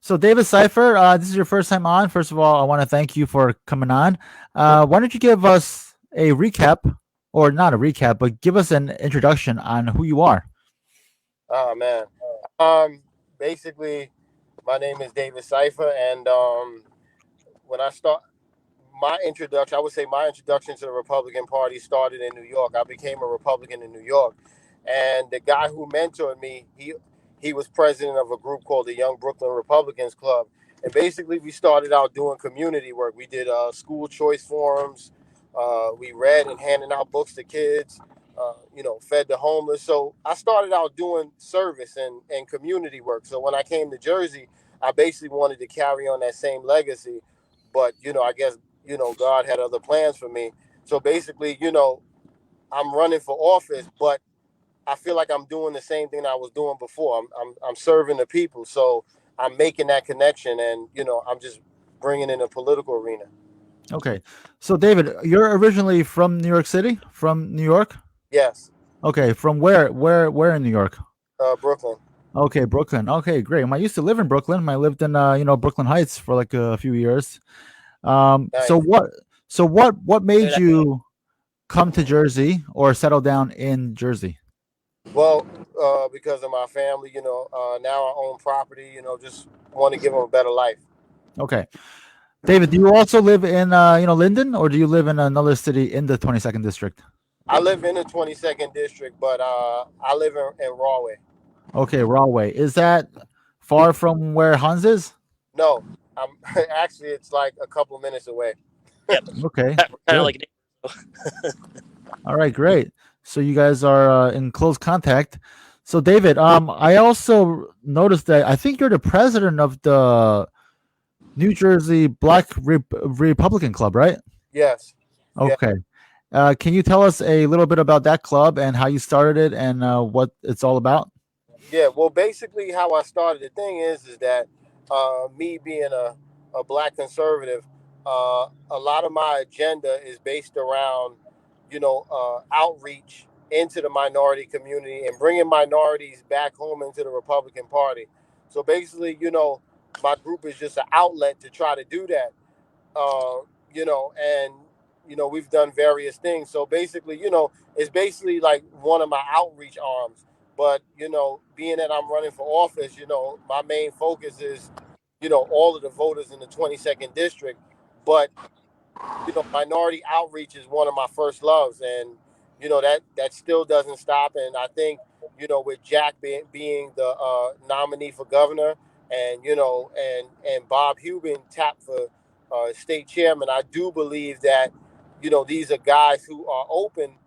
So David Sypher, this is your first time on. First of all, I want to thank you for coming on. Why don't you give us a recap, or not a recap, but give us an introduction on who you are? Oh man. Basically, my name is David Sypher, and when I start my introduction, I would say my introduction to the Republican Party started in New York. I became a Republican in New York, and the guy who mentored me, he was president of a group called the Young Brooklyn Republicans Club, and basically we started out doing community work. We did school choice forums. We read and handing out books to kids. Fed the homeless. So I started out doing service and community work. So when I came to Jersey, I basically wanted to carry on that same legacy. But, I guess, God had other plans for me. So basically, I'm running for office, but I feel like I'm doing the same thing I was doing before. I'm serving the people. So I'm making that connection, and, I'm just bringing in a political arena. Okay. So David, you're originally from New York City, from New York? Yes. Okay. From where in New York? Brooklyn. Okay, Brooklyn. Okay, great. I used to live in Brooklyn. I lived in Brooklyn Heights for like a few years. Nice. So what made you come to Jersey or settle down in Jersey? Well, because of my family, now I own property, just want to give them a better life. Okay. David, do you also live in Linden, or do you live in another city in the 22nd district? I live in the 22nd district, but I live in Rahway. Okay, Rahway. Is that far from where Hans is? No, I'm actually it's like a couple minutes away. Yep. Okay. Kind of like. All right, great. So you guys are in close contact. So David, I also noticed that I think you're the president of the New Jersey Black Republican Club, right? Yes. Okay. Can you tell us a little bit about that club and how you started it and what it's all about? Yeah. Well, basically, how I started the thing is that me being a black conservative, a lot of my agenda is based around, outreach into the minority community and bringing minorities back home into the Republican Party. So basically, my group is just an outlet to try to do that. And we've done various things. So basically, it's basically like one of my outreach arms. But being that I'm running for office, my main focus is, all of the voters in the 22nd district. But minority outreach is one of my first loves, and that still doesn't stop. And I think with Jack being the nominee for governor, and and Bob Hubin tapped for state chairman, I do believe that these are guys who are open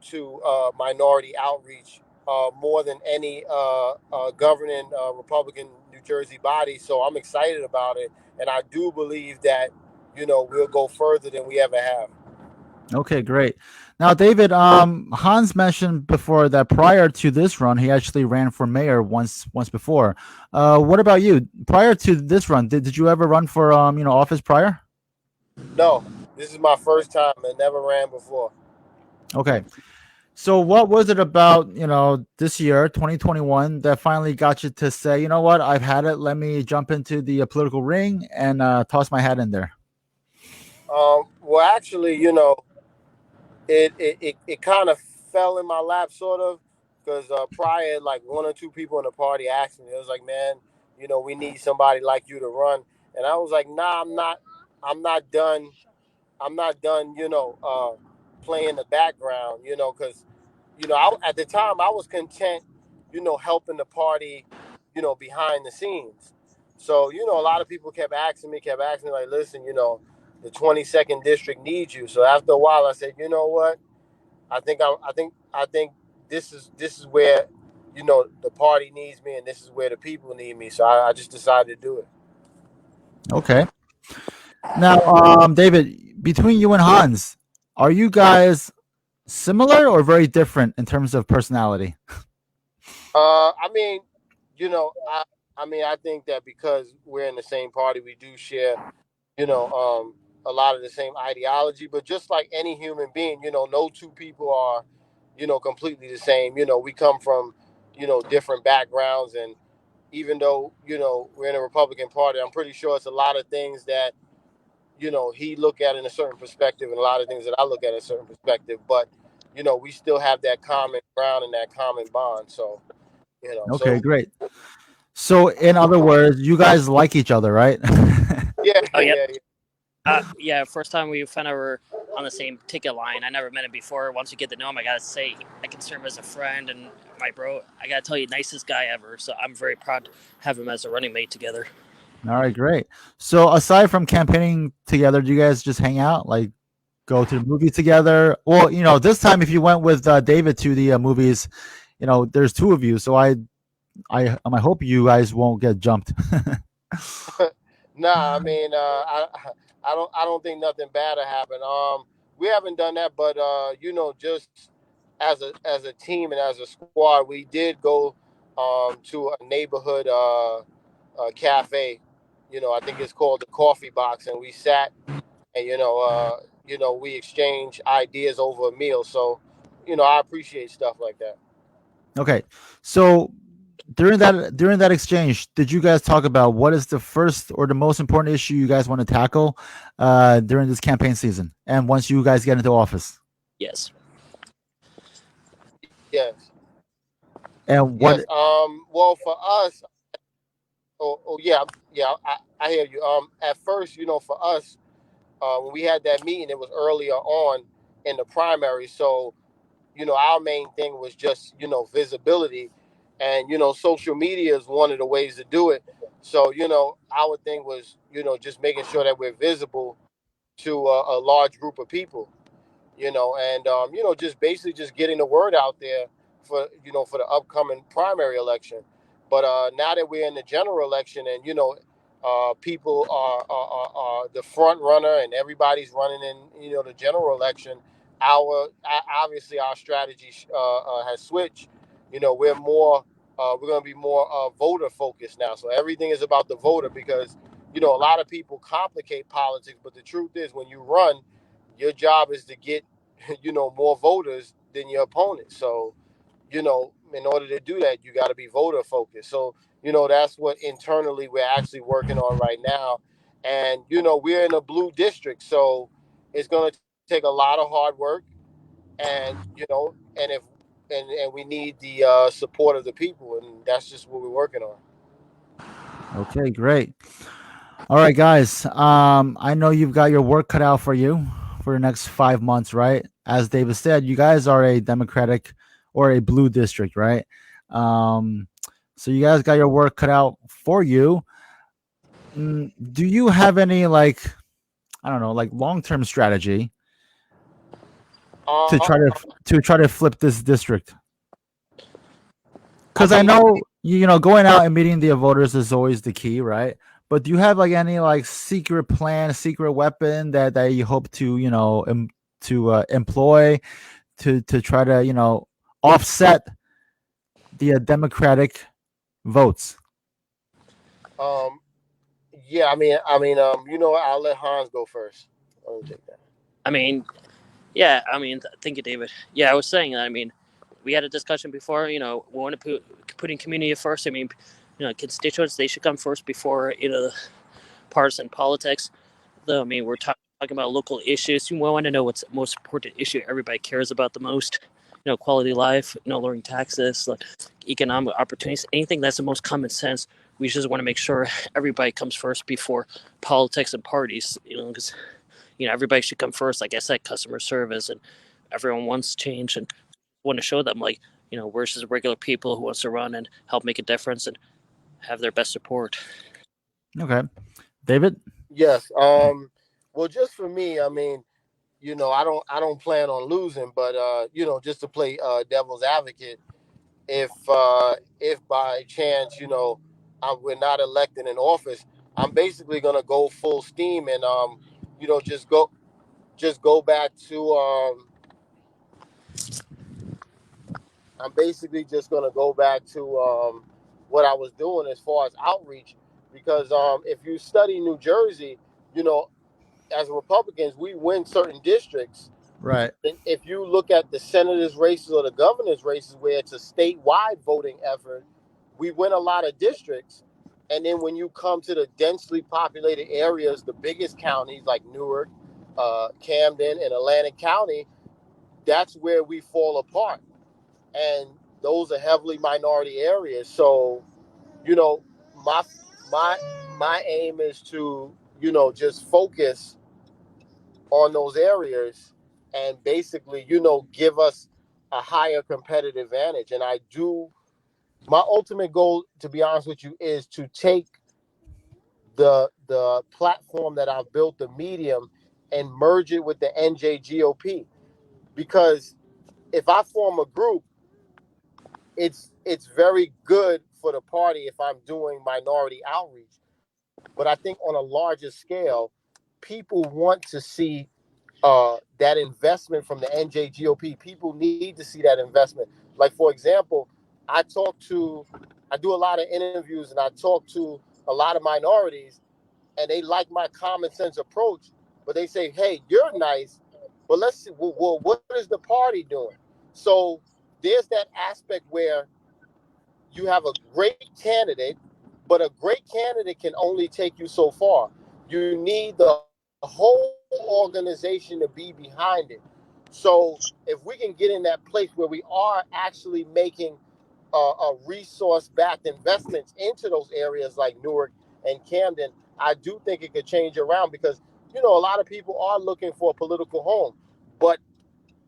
to minority outreach more than any governing Republican New Jersey body. So I'm excited about it, and I do believe that we'll go further than we ever have. Okay, great. Now, David, Hans mentioned before that prior to this run, he actually ran for mayor once before. What about you? Prior to this run, did you ever run for office prior? No, this is my first time. I never ran before. Okay. So what was it about, this year, 2021, that finally got you to say, you know what, I've had it. Let me jump into the political ring and toss my hat in there. Well, actually, it kind of fell in my lap, sort of, because prior, like one or two people in the party asked me, it was like, man, we need somebody like you to run, and I was like, nah, I'm not done, I'm not done, playing the background, because, at the time I was content, helping the party, behind the scenes. So, a lot of people kept asking me, like, listen, the 22nd district needs you. So after a while, I said, you know what? I think this is where, the party needs me, and this is where the people need me. So I just decided to do it. Okay. Now, David, between you and Hans, are you guys similar or very different in terms of personality? I mean, I think that because we're in the same party, we do share, a lot of the same ideology. But just like any human being, no two people are, completely the same. We come from, different backgrounds, and even though, we're in a Republican Party, I'm pretty sure it's a lot of things that, he look at in a certain perspective, and a lot of things that I look at in a certain perspective. But, we still have that common ground and that common bond. So, Okay, great. So, in other words, you guys like each other, right? yeah, Oh, yeah, yep. yeah. Yeah, first time we found out we're on the same ticket line. I never met him before. Once you get to know him, I gotta say, I consider him as a friend and my bro. I gotta tell you, nicest guy ever. So I'm very proud to have him as a running mate together. All right, great. So, aside from campaigning together, do you guys just hang out, like go to the movies together? Well, this time if you went with David to the movies, there's two of you, so I hope you guys won't get jumped. Nah, I mean, I don't think nothing bad will happen. We haven't done that, but just as a team and as a squad, we did go to a neighborhood cafe. I think it's called the Coffee Box, and we sat and we exchanged ideas over a meal. So, I appreciate stuff like that. Okay, so during that exchange, did you guys talk about what is the first or the most important issue you guys want to tackle during this campaign season, and once you guys get into office? Yes. Yes, And yes. what? Well, for us, yeah, yeah. I hear you. At first, for us, when we had that meeting, it was earlier on in the primary. So, our main thing was just, visibility. And, social media is one of the ways to do it. So, our thing was, just making sure that we're visible to a large group of people, and just basically just getting the word out there for for the upcoming primary election. But now that we're in the general election, and people are the front runner, and everybody's running in the general election, obviously our strategy has switched. We're going to be more voter focused now. So everything is about the voter, because a lot of people complicate politics, but the truth is, when you run, your job is to get more voters than your opponent. So, in order to do that, you got to be voter focused. So, that's what internally we're actually working on right now. And, we're in a blue district, so it's going to take a lot of hard work. And, and we need the support of the people. And that's just what we're working on. Okay, great. All right, guys. I know you've got your work cut out for you for the next 5 months, right? As David said, you guys are a Democratic or a blue district, right? Um, so you guys got your work cut out for you. Do you have any, like, I don't know, like long-term strategy to Uh, try to flip this district? I Because I mean, know going out and meeting the voters is always the key, right? But do you have like any like secret plan, secret weapon that you hope to employ to try to offset the Democratic votes? Yeah, I'll let Hans go first. Let me take that. I mean, yeah, thank you, David. Yeah, I was saying, we had a discussion before, we want to putting community first. Constituents, they should come first before, partisan politics. Though, we're talking about local issues. We want to know what's the most important issue everybody cares about the most. Quality of life, lowering taxes, like economic opportunities, anything that's the most common sense. We just want to make sure everybody comes first before politics and parties, because, everybody should come first. Like I said, customer service, and everyone wants change and want to show them, versus regular people who wants to run and help make a difference and have their best support. Okay. David? Yes. Well, just for me, I don't plan on losing, but just to play devil's advocate, if by chance, we're not elected in office, I'm basically gonna go full steam and just go back to I'm basically just gonna go back to what I was doing as far as outreach, because if you study New Jersey, as Republicans, we win certain districts. Right. And if you look at the senators' races or the governor's races, where it's a statewide voting effort, we win a lot of districts. And then when you come to the densely populated areas, the biggest counties like Newark, Camden, and Atlantic County, that's where we fall apart. And those are heavily minority areas. So, my my my aim is to, just focus on those areas and basically, give us a higher competitive advantage. And my ultimate goal, to be honest with you, is to take the platform that I've built, the medium, and merge it with the NJGOP. Because if I form a group, it's very good for the party if I'm doing minority outreach. But I think on a larger scale, people want to see that investment from the NJGOP. People need to see that investment. Like, for example, I do a lot of interviews and I talk to a lot of minorities, and they like my common sense approach, but they say, hey, you're nice, but let's see, well, what is the party doing? So there's that aspect where you have a great candidate, but a great candidate can only take you so far. You need the whole organization to be behind it. So if we can get in that place where we are actually making a resource-backed investments into those areas like Newark and Camden, I do think it could change around, because a lot of people are looking for a political home. But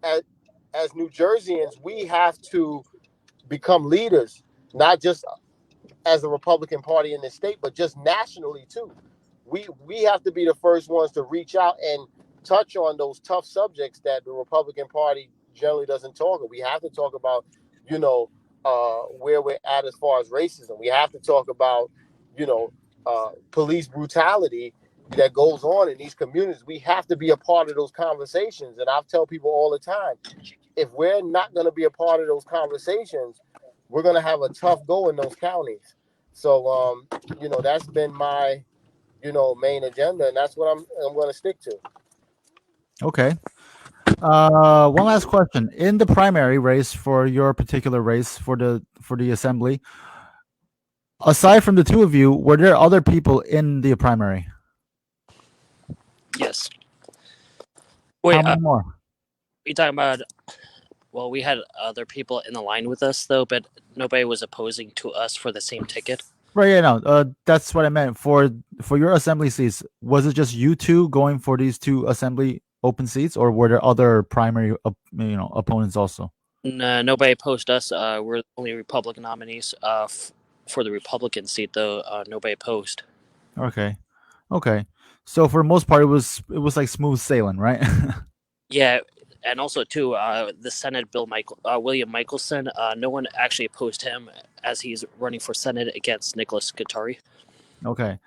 as New Jerseyans, we have to become leaders, not just as a Republican Party in this state, but just nationally too. We have to be the first ones to reach out and touch on those tough subjects that the Republican Party generally doesn't talk about. We have to talk about, where we're at as far as racism. We have to talk about, police brutality that goes on in these communities. We have to be a part of those conversations. And I tell people all the time, if we're not going to be a part of those conversations, we're going to have a tough go in those counties. So, that's been my, main agenda, and that's what I'm going to stick to. Okay. One last question. In the primary race for your particular race for the assembly, aside from the two of you, were there other people in the primary? Yes. Wait, how many more? You talking about? Well, we had other people in the line with us though, but nobody was opposing to us for the same ticket. Right. Yeah. No. That's what I meant for your assembly seats. Was it just you two going for these two assembly open seats, or were there other primary, opponents also? No, nobody opposed us. We're the only Republican nominees. For the Republican seat, though, nobody opposed. Okay. So for the most part, it was like smooth sailing, right? Yeah, and also too, the Senate William Michelson. No one actually opposed him as he's running for Senate against Nicholas Katari. Okay.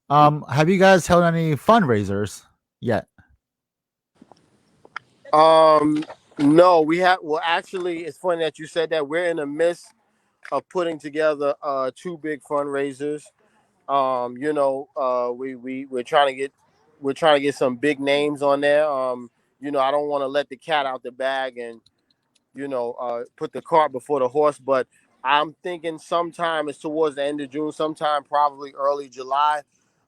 Have you guys held any fundraisers yet? No, we have. Well, actually, it's funny that you said that. We're in the midst of putting together two big fundraisers. We're trying to get some big names on there. I don't want to let the cat out the bag and put the cart before the horse, but I'm thinking sometime it's towards the end of June, sometime probably early July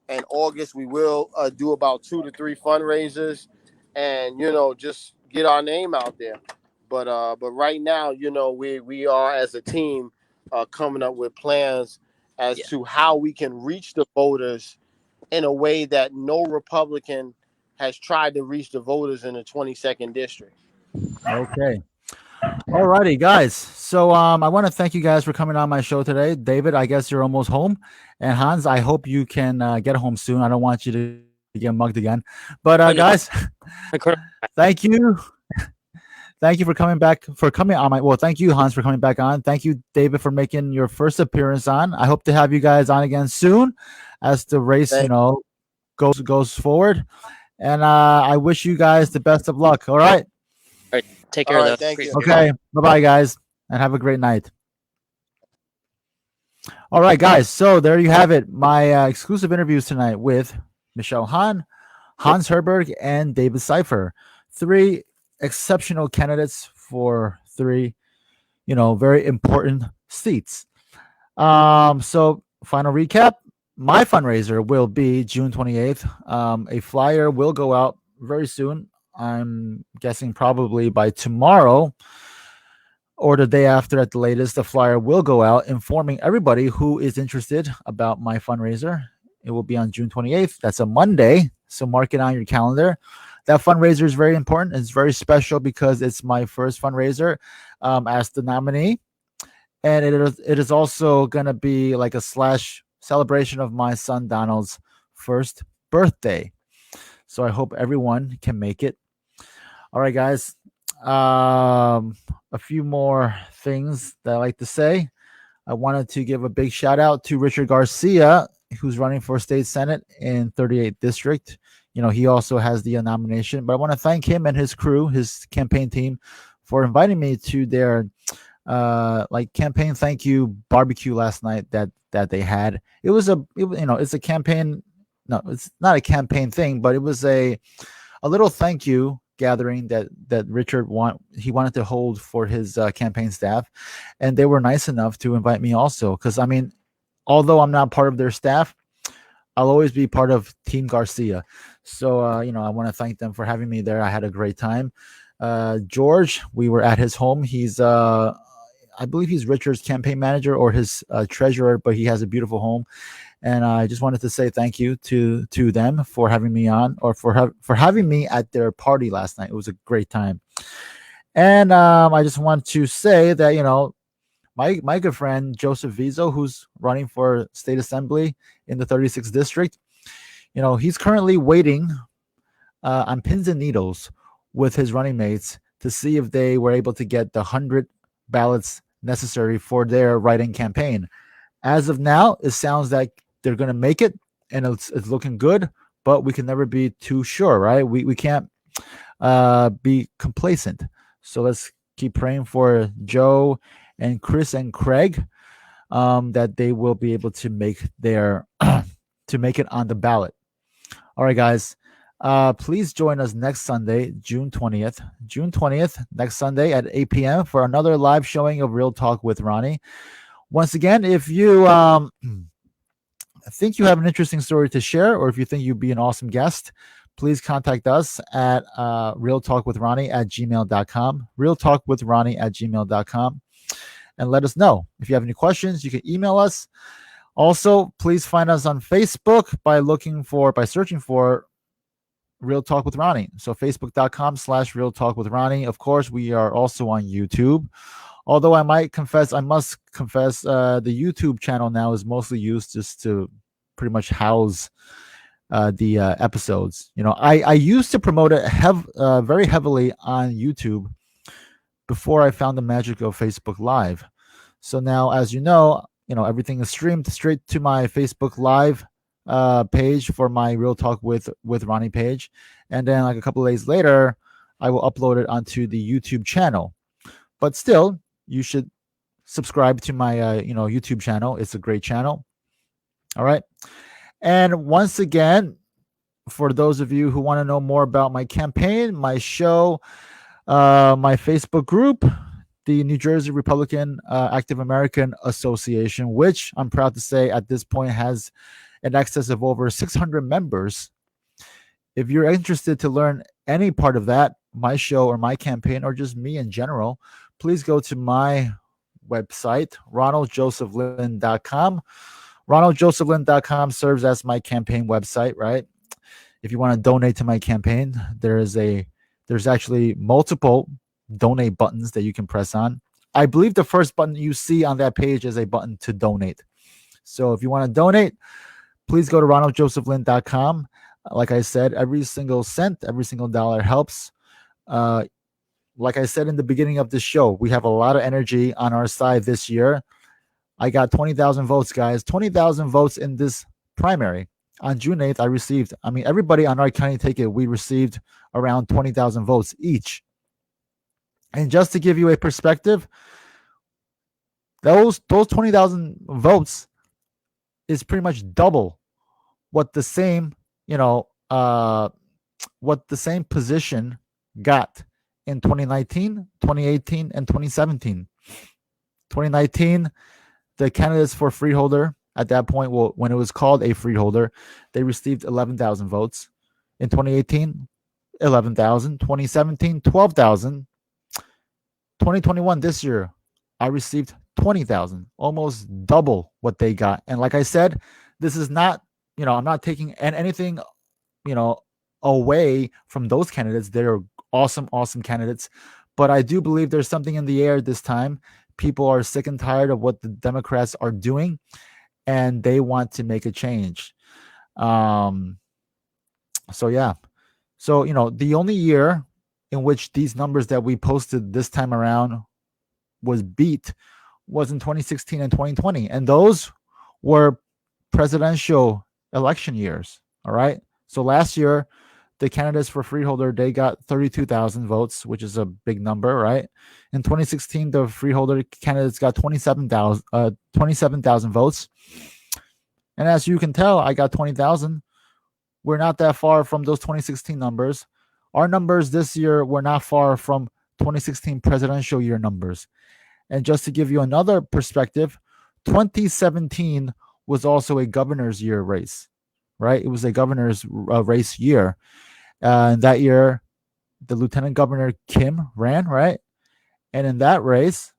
and August, we will do about 2 to 3 fundraisers, and just get our name out there. But right now, we are as a team coming up with plans as to how we can reach the voters in a way that no Republican has tried to reach the voters in the 22nd district. Okay. All righty, guys. So I want to thank you guys for coming on my show today. David, I guess you're almost home. And Hans, I hope you can get home soon. I don't want you to get mugged again. But guys, thank you. Thank you for coming back, thank you, Hans, for coming back on. Thank you, David, for making your first appearance on. I hope to have you guys on again soon as the race, goes forward. And I wish you guys the best of luck. All right. All right. Take care, though. Thank you. Okay. Bye-bye, guys, and have a great night. All right, guys. So there you have it. My exclusive interviews tonight with Michelle Hahn, Hans Herberg, and David Sypher. 3 exceptional candidates for 3, very important seats. So final recap. My fundraiser will be June 28th. A flyer will go out very soon. I'm guessing probably by tomorrow or the day after at the latest. The flyer will go out informing everybody who is interested about my fundraiser. It will be on June 28th. That's a Monday, so mark it on your calendar. That fundraiser is very important. It's very special because it's my first fundraiser as the nominee. And it is also going to be like a celebration of my son Donald's first birthday. So I hope everyone can make it. All right, guys. A few more things that I like to say. I wanted to give a big shout out to Richard Garcia, who's running for state senate in 38th district. He also has the nomination, but I want to thank him and his crew, his campaign team, for inviting me to their campaign thank you barbecue last night that they had. It's a campaign. No, it's not a campaign thing, but it was a little thank you gathering that Richard wanted to hold for his campaign staff, and they were nice enough to invite me also. Because although I'm not part of their staff, I'll always be part of Team Garcia. So I want to thank them for having me there. I had a great time. George, we were at his home. He's I believe he's Richard's campaign manager or his treasurer, but he has a beautiful home. And I just wanted to say thank you to them for having me on, or for having me at their party last night. It was a great time. And I just want to say that, my good friend Joseph Vizo, who's running for state assembly in the 36th district, he's currently waiting on pins and needles with his running mates to see if they were able to get the 100 ballots necessary for their write-in campaign. As of now, it sounds like they're going to make it, and it's looking good, but we can never be too sure, right? We can't be complacent. So let's keep praying for Joe and Chris and Craig that they will be able to make their to make it on the ballot. All right, guys. Please join us next Sunday, June 20th. June 20th, next Sunday at 8 p.m. for another live showing of Real Talk with Ronnie. Once again, if you think you have an interesting story to share, or if you think you'd be an awesome guest, please contact us at realtalkwithronnie@gmail.com, realtalkwithronnie@gmail.com, and let us know. If you have any questions, you can email us. Also, please find us on Facebook by searching for Real Talk with Ronnie. So facebook.com/Real Talk with Ronnie. Of course, we are also on YouTube. Although I must confess, the YouTube channel now is mostly used just to pretty much house the episodes. I used to promote it very heavily on YouTube before I found the magic of Facebook Live. So now, as you know, everything is streamed straight to my Facebook Live page for my Real Talk with Ronnie page, and then like a couple of days later, I will upload it onto the YouTube channel. But still, you should subscribe to my YouTube channel. It's a great channel. All right. And once again, for those of you who want to know more about my campaign, my show, my Facebook group, the New Jersey Republican Active American Association, which I'm proud to say at this point has an excess of over 600 members. If you're interested to learn any part of that, my show or my campaign, or just me in general, please go to my website, ronaldjosephlin.com. ronaldjosephlin.com serves as my campaign website, right? If you want to donate to my campaign, there's actually multiple donate buttons that you can press on. I believe the first button you see on that page is a button to donate. So if you want to donate, please go to ronaldjosephlin.com. Like I said, every single cent, every single dollar helps. Like I said in the beginning of this show, we have a lot of energy on our side this year. I got 20,000 votes, guys. 20,000 votes in this primary. On June 8th, everybody on our county ticket, we received around 20,000 votes each. And just to give you a perspective, those 20,000 votes is pretty much double what the same, position got in 2019, 2018, and 2017. 2019, the candidates for freeholder at that point, when it was called a freeholder, they received 11,000 votes. In 2018, 11,000. 2017, 12,000. 2021, this year, I received 20,000, almost double what they got. And like I said, this is not, I'm not taking anything, away from those candidates. They're awesome, awesome candidates. But I do believe there's something in the air this time. People are sick and tired of what the Democrats are doing, and they want to make a change. So yeah. So, the only year in which these numbers that we posted this time around was beat was in 2016 and 2020. And those were presidential election years. All right. So last year, the candidates for freeholder, they got 32,000 votes, which is a big number, right? In 2016, the freeholder candidates got 27,000 votes. And as you can tell, I got 20,000. We're not that far from those 2016 numbers. Our numbers this year were not far from 2016 presidential year numbers. And just to give you another perspective, 2017 was also a governor's year race, right? It was a governor's race year. And that year, the Lieutenant Governor Kim ran, right? And in that race,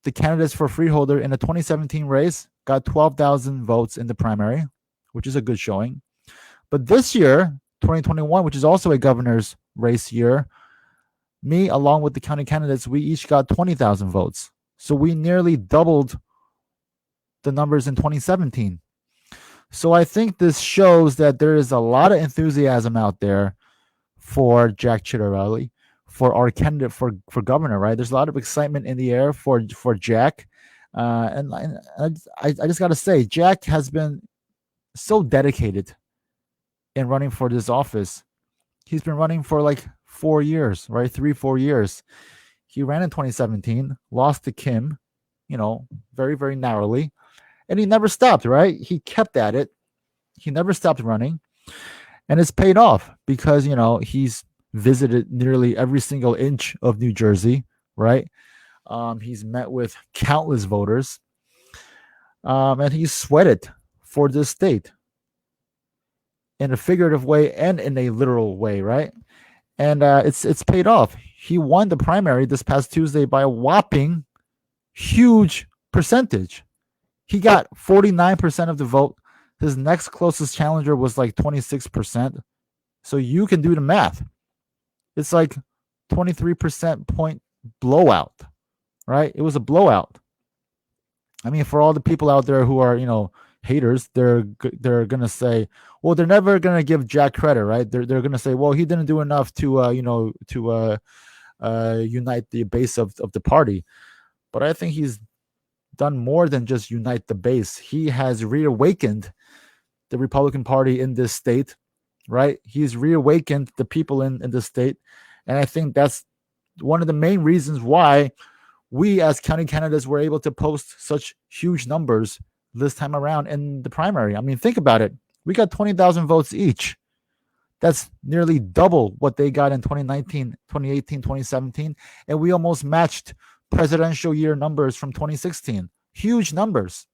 the candidates for freeholder in the 2017 race got 12,000 votes in the primary, which is a good showing. But this year, 2021, which is also a governor's race year, me along with the county candidates, we each got 20,000 votes. So we nearly doubled the numbers in 2017. So I think this shows that there is a lot of enthusiasm out there for Jack Ciattarelli, for our candidate for governor, right? There's a lot of excitement in the air for Jack. And I just got to say, Jack has been so dedicated in running for this office. He's been running for like 4 years, right? 3-4 years. He ran in 2017, lost to Kim, very, very narrowly. And he never stopped, right? He kept at it. He never stopped running. And it's paid off because, he's visited nearly every single inch of New Jersey, right? He's met with countless voters. And he's sweated for this state in a figurative way and in a literal way, right? And it's paid off. He won the primary this past Tuesday by a whopping huge percentage. He got 49% of the vote. His next closest challenger was like 26%. So you can do the math. It's like 23% point blowout, right? It was a blowout. I mean, for all the people out there who are, haters, they're going to say, well, they're never going to give Jack credit, right? They're going to say, well, he didn't do enough to, unite the base of the party. But I think he's done more than just unite the base. He has reawakened the Republican Party in this state, right? He's reawakened the people in the state, And I think that's one of the main reasons why we as county candidates were able to post such huge numbers this time around in the primary. I mean, think about it. We got 20,000 votes each. That's nearly double what they got in 2019, 2018, 2017. And we almost matched presidential year numbers from 2016. Huge numbers.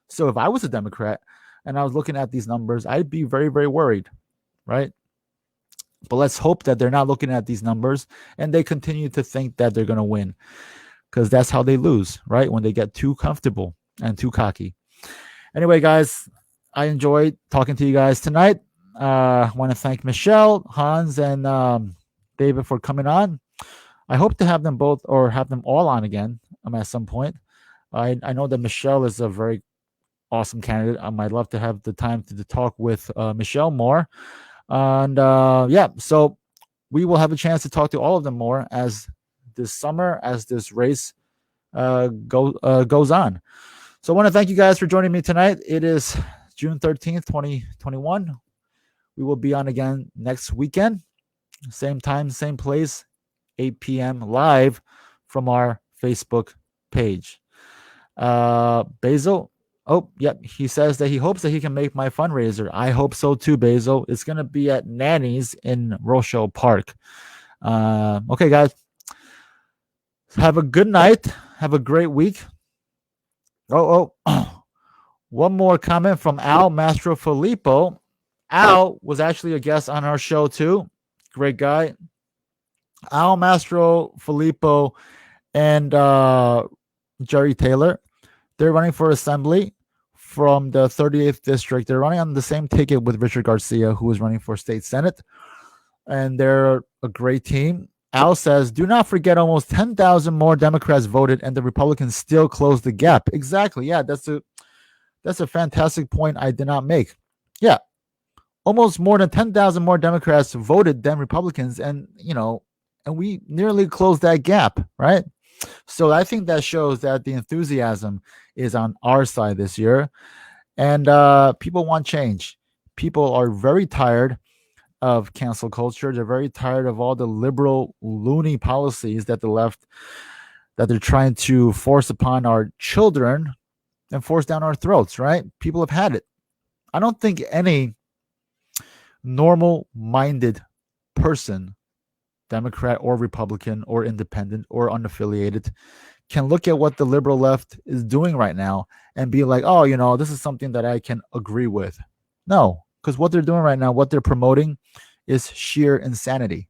So if I was a Democrat and I was looking at these numbers, I'd be very, very worried, right? But let's hope that they're not looking at these numbers and they continue to think that they're going to win, because that's how they lose, right? When they get too comfortable and too cocky. Anyway, guys, I enjoyed talking to you guys tonight. I want to thank Michelle, Hans, and David for coming on. I hope to have them both or have them all on again at some point. I know that Michelle is a very awesome candidate. I'd love to have the time to talk with Michelle more. And yeah, so we will have a chance to talk to all of them more as this summer, as this race goes on. So I want to thank you guys for joining me tonight. It is June 13th, 2021. We will be on again next weekend. Same time, same place, 8 p.m. live from our Facebook page. Basil, oh, yep, he says that he hopes that he can make my fundraiser. I hope so too, Basil. It's going to be at Nanny's in Rochelle Park. Okay, guys. Have a good night. Have a great week. Oh, one more comment from Al Mastrofilippo. Al was actually a guest on our show too. Great guy. Al Mastrofilippo and Jerry Taylor, they're running for assembly from the 38th district. They're running on the same ticket with Richard Garcia, who is running for state senate. And they're a great team. Al says, do not forget almost 10,000 more Democrats voted and the Republicans still closed the gap. Exactly. Yeah, that's a fantastic point I did not make. Yeah. Almost more than 10,000 more Democrats voted than Republicans. And, and we nearly closed that gap, right? So I think that shows that the enthusiasm is on our side this year. And people want change. People are very tired of cancel culture. They're very tired of all the liberal, loony policies that the left, that they're trying to force upon our children and force down our throats, right? People have had it. I don't think any normal-minded person, Democrat or Republican or independent or unaffiliated, can look at what the liberal left is doing right now and be like, oh, this is something that I can agree with. No, because what they're doing right now, what they're promoting is sheer insanity.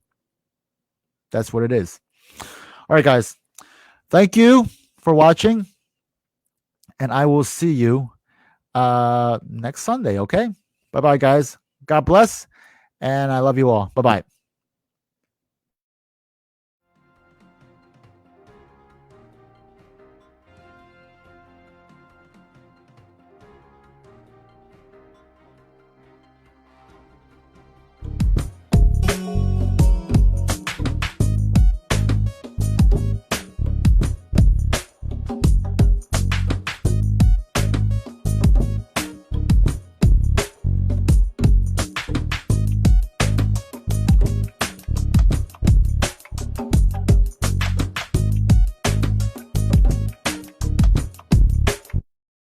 That's what it is. All right, guys. Thank you for watching. And I will see you next Sunday, okay? Bye-bye, guys. God bless. And I love you all. Bye-bye.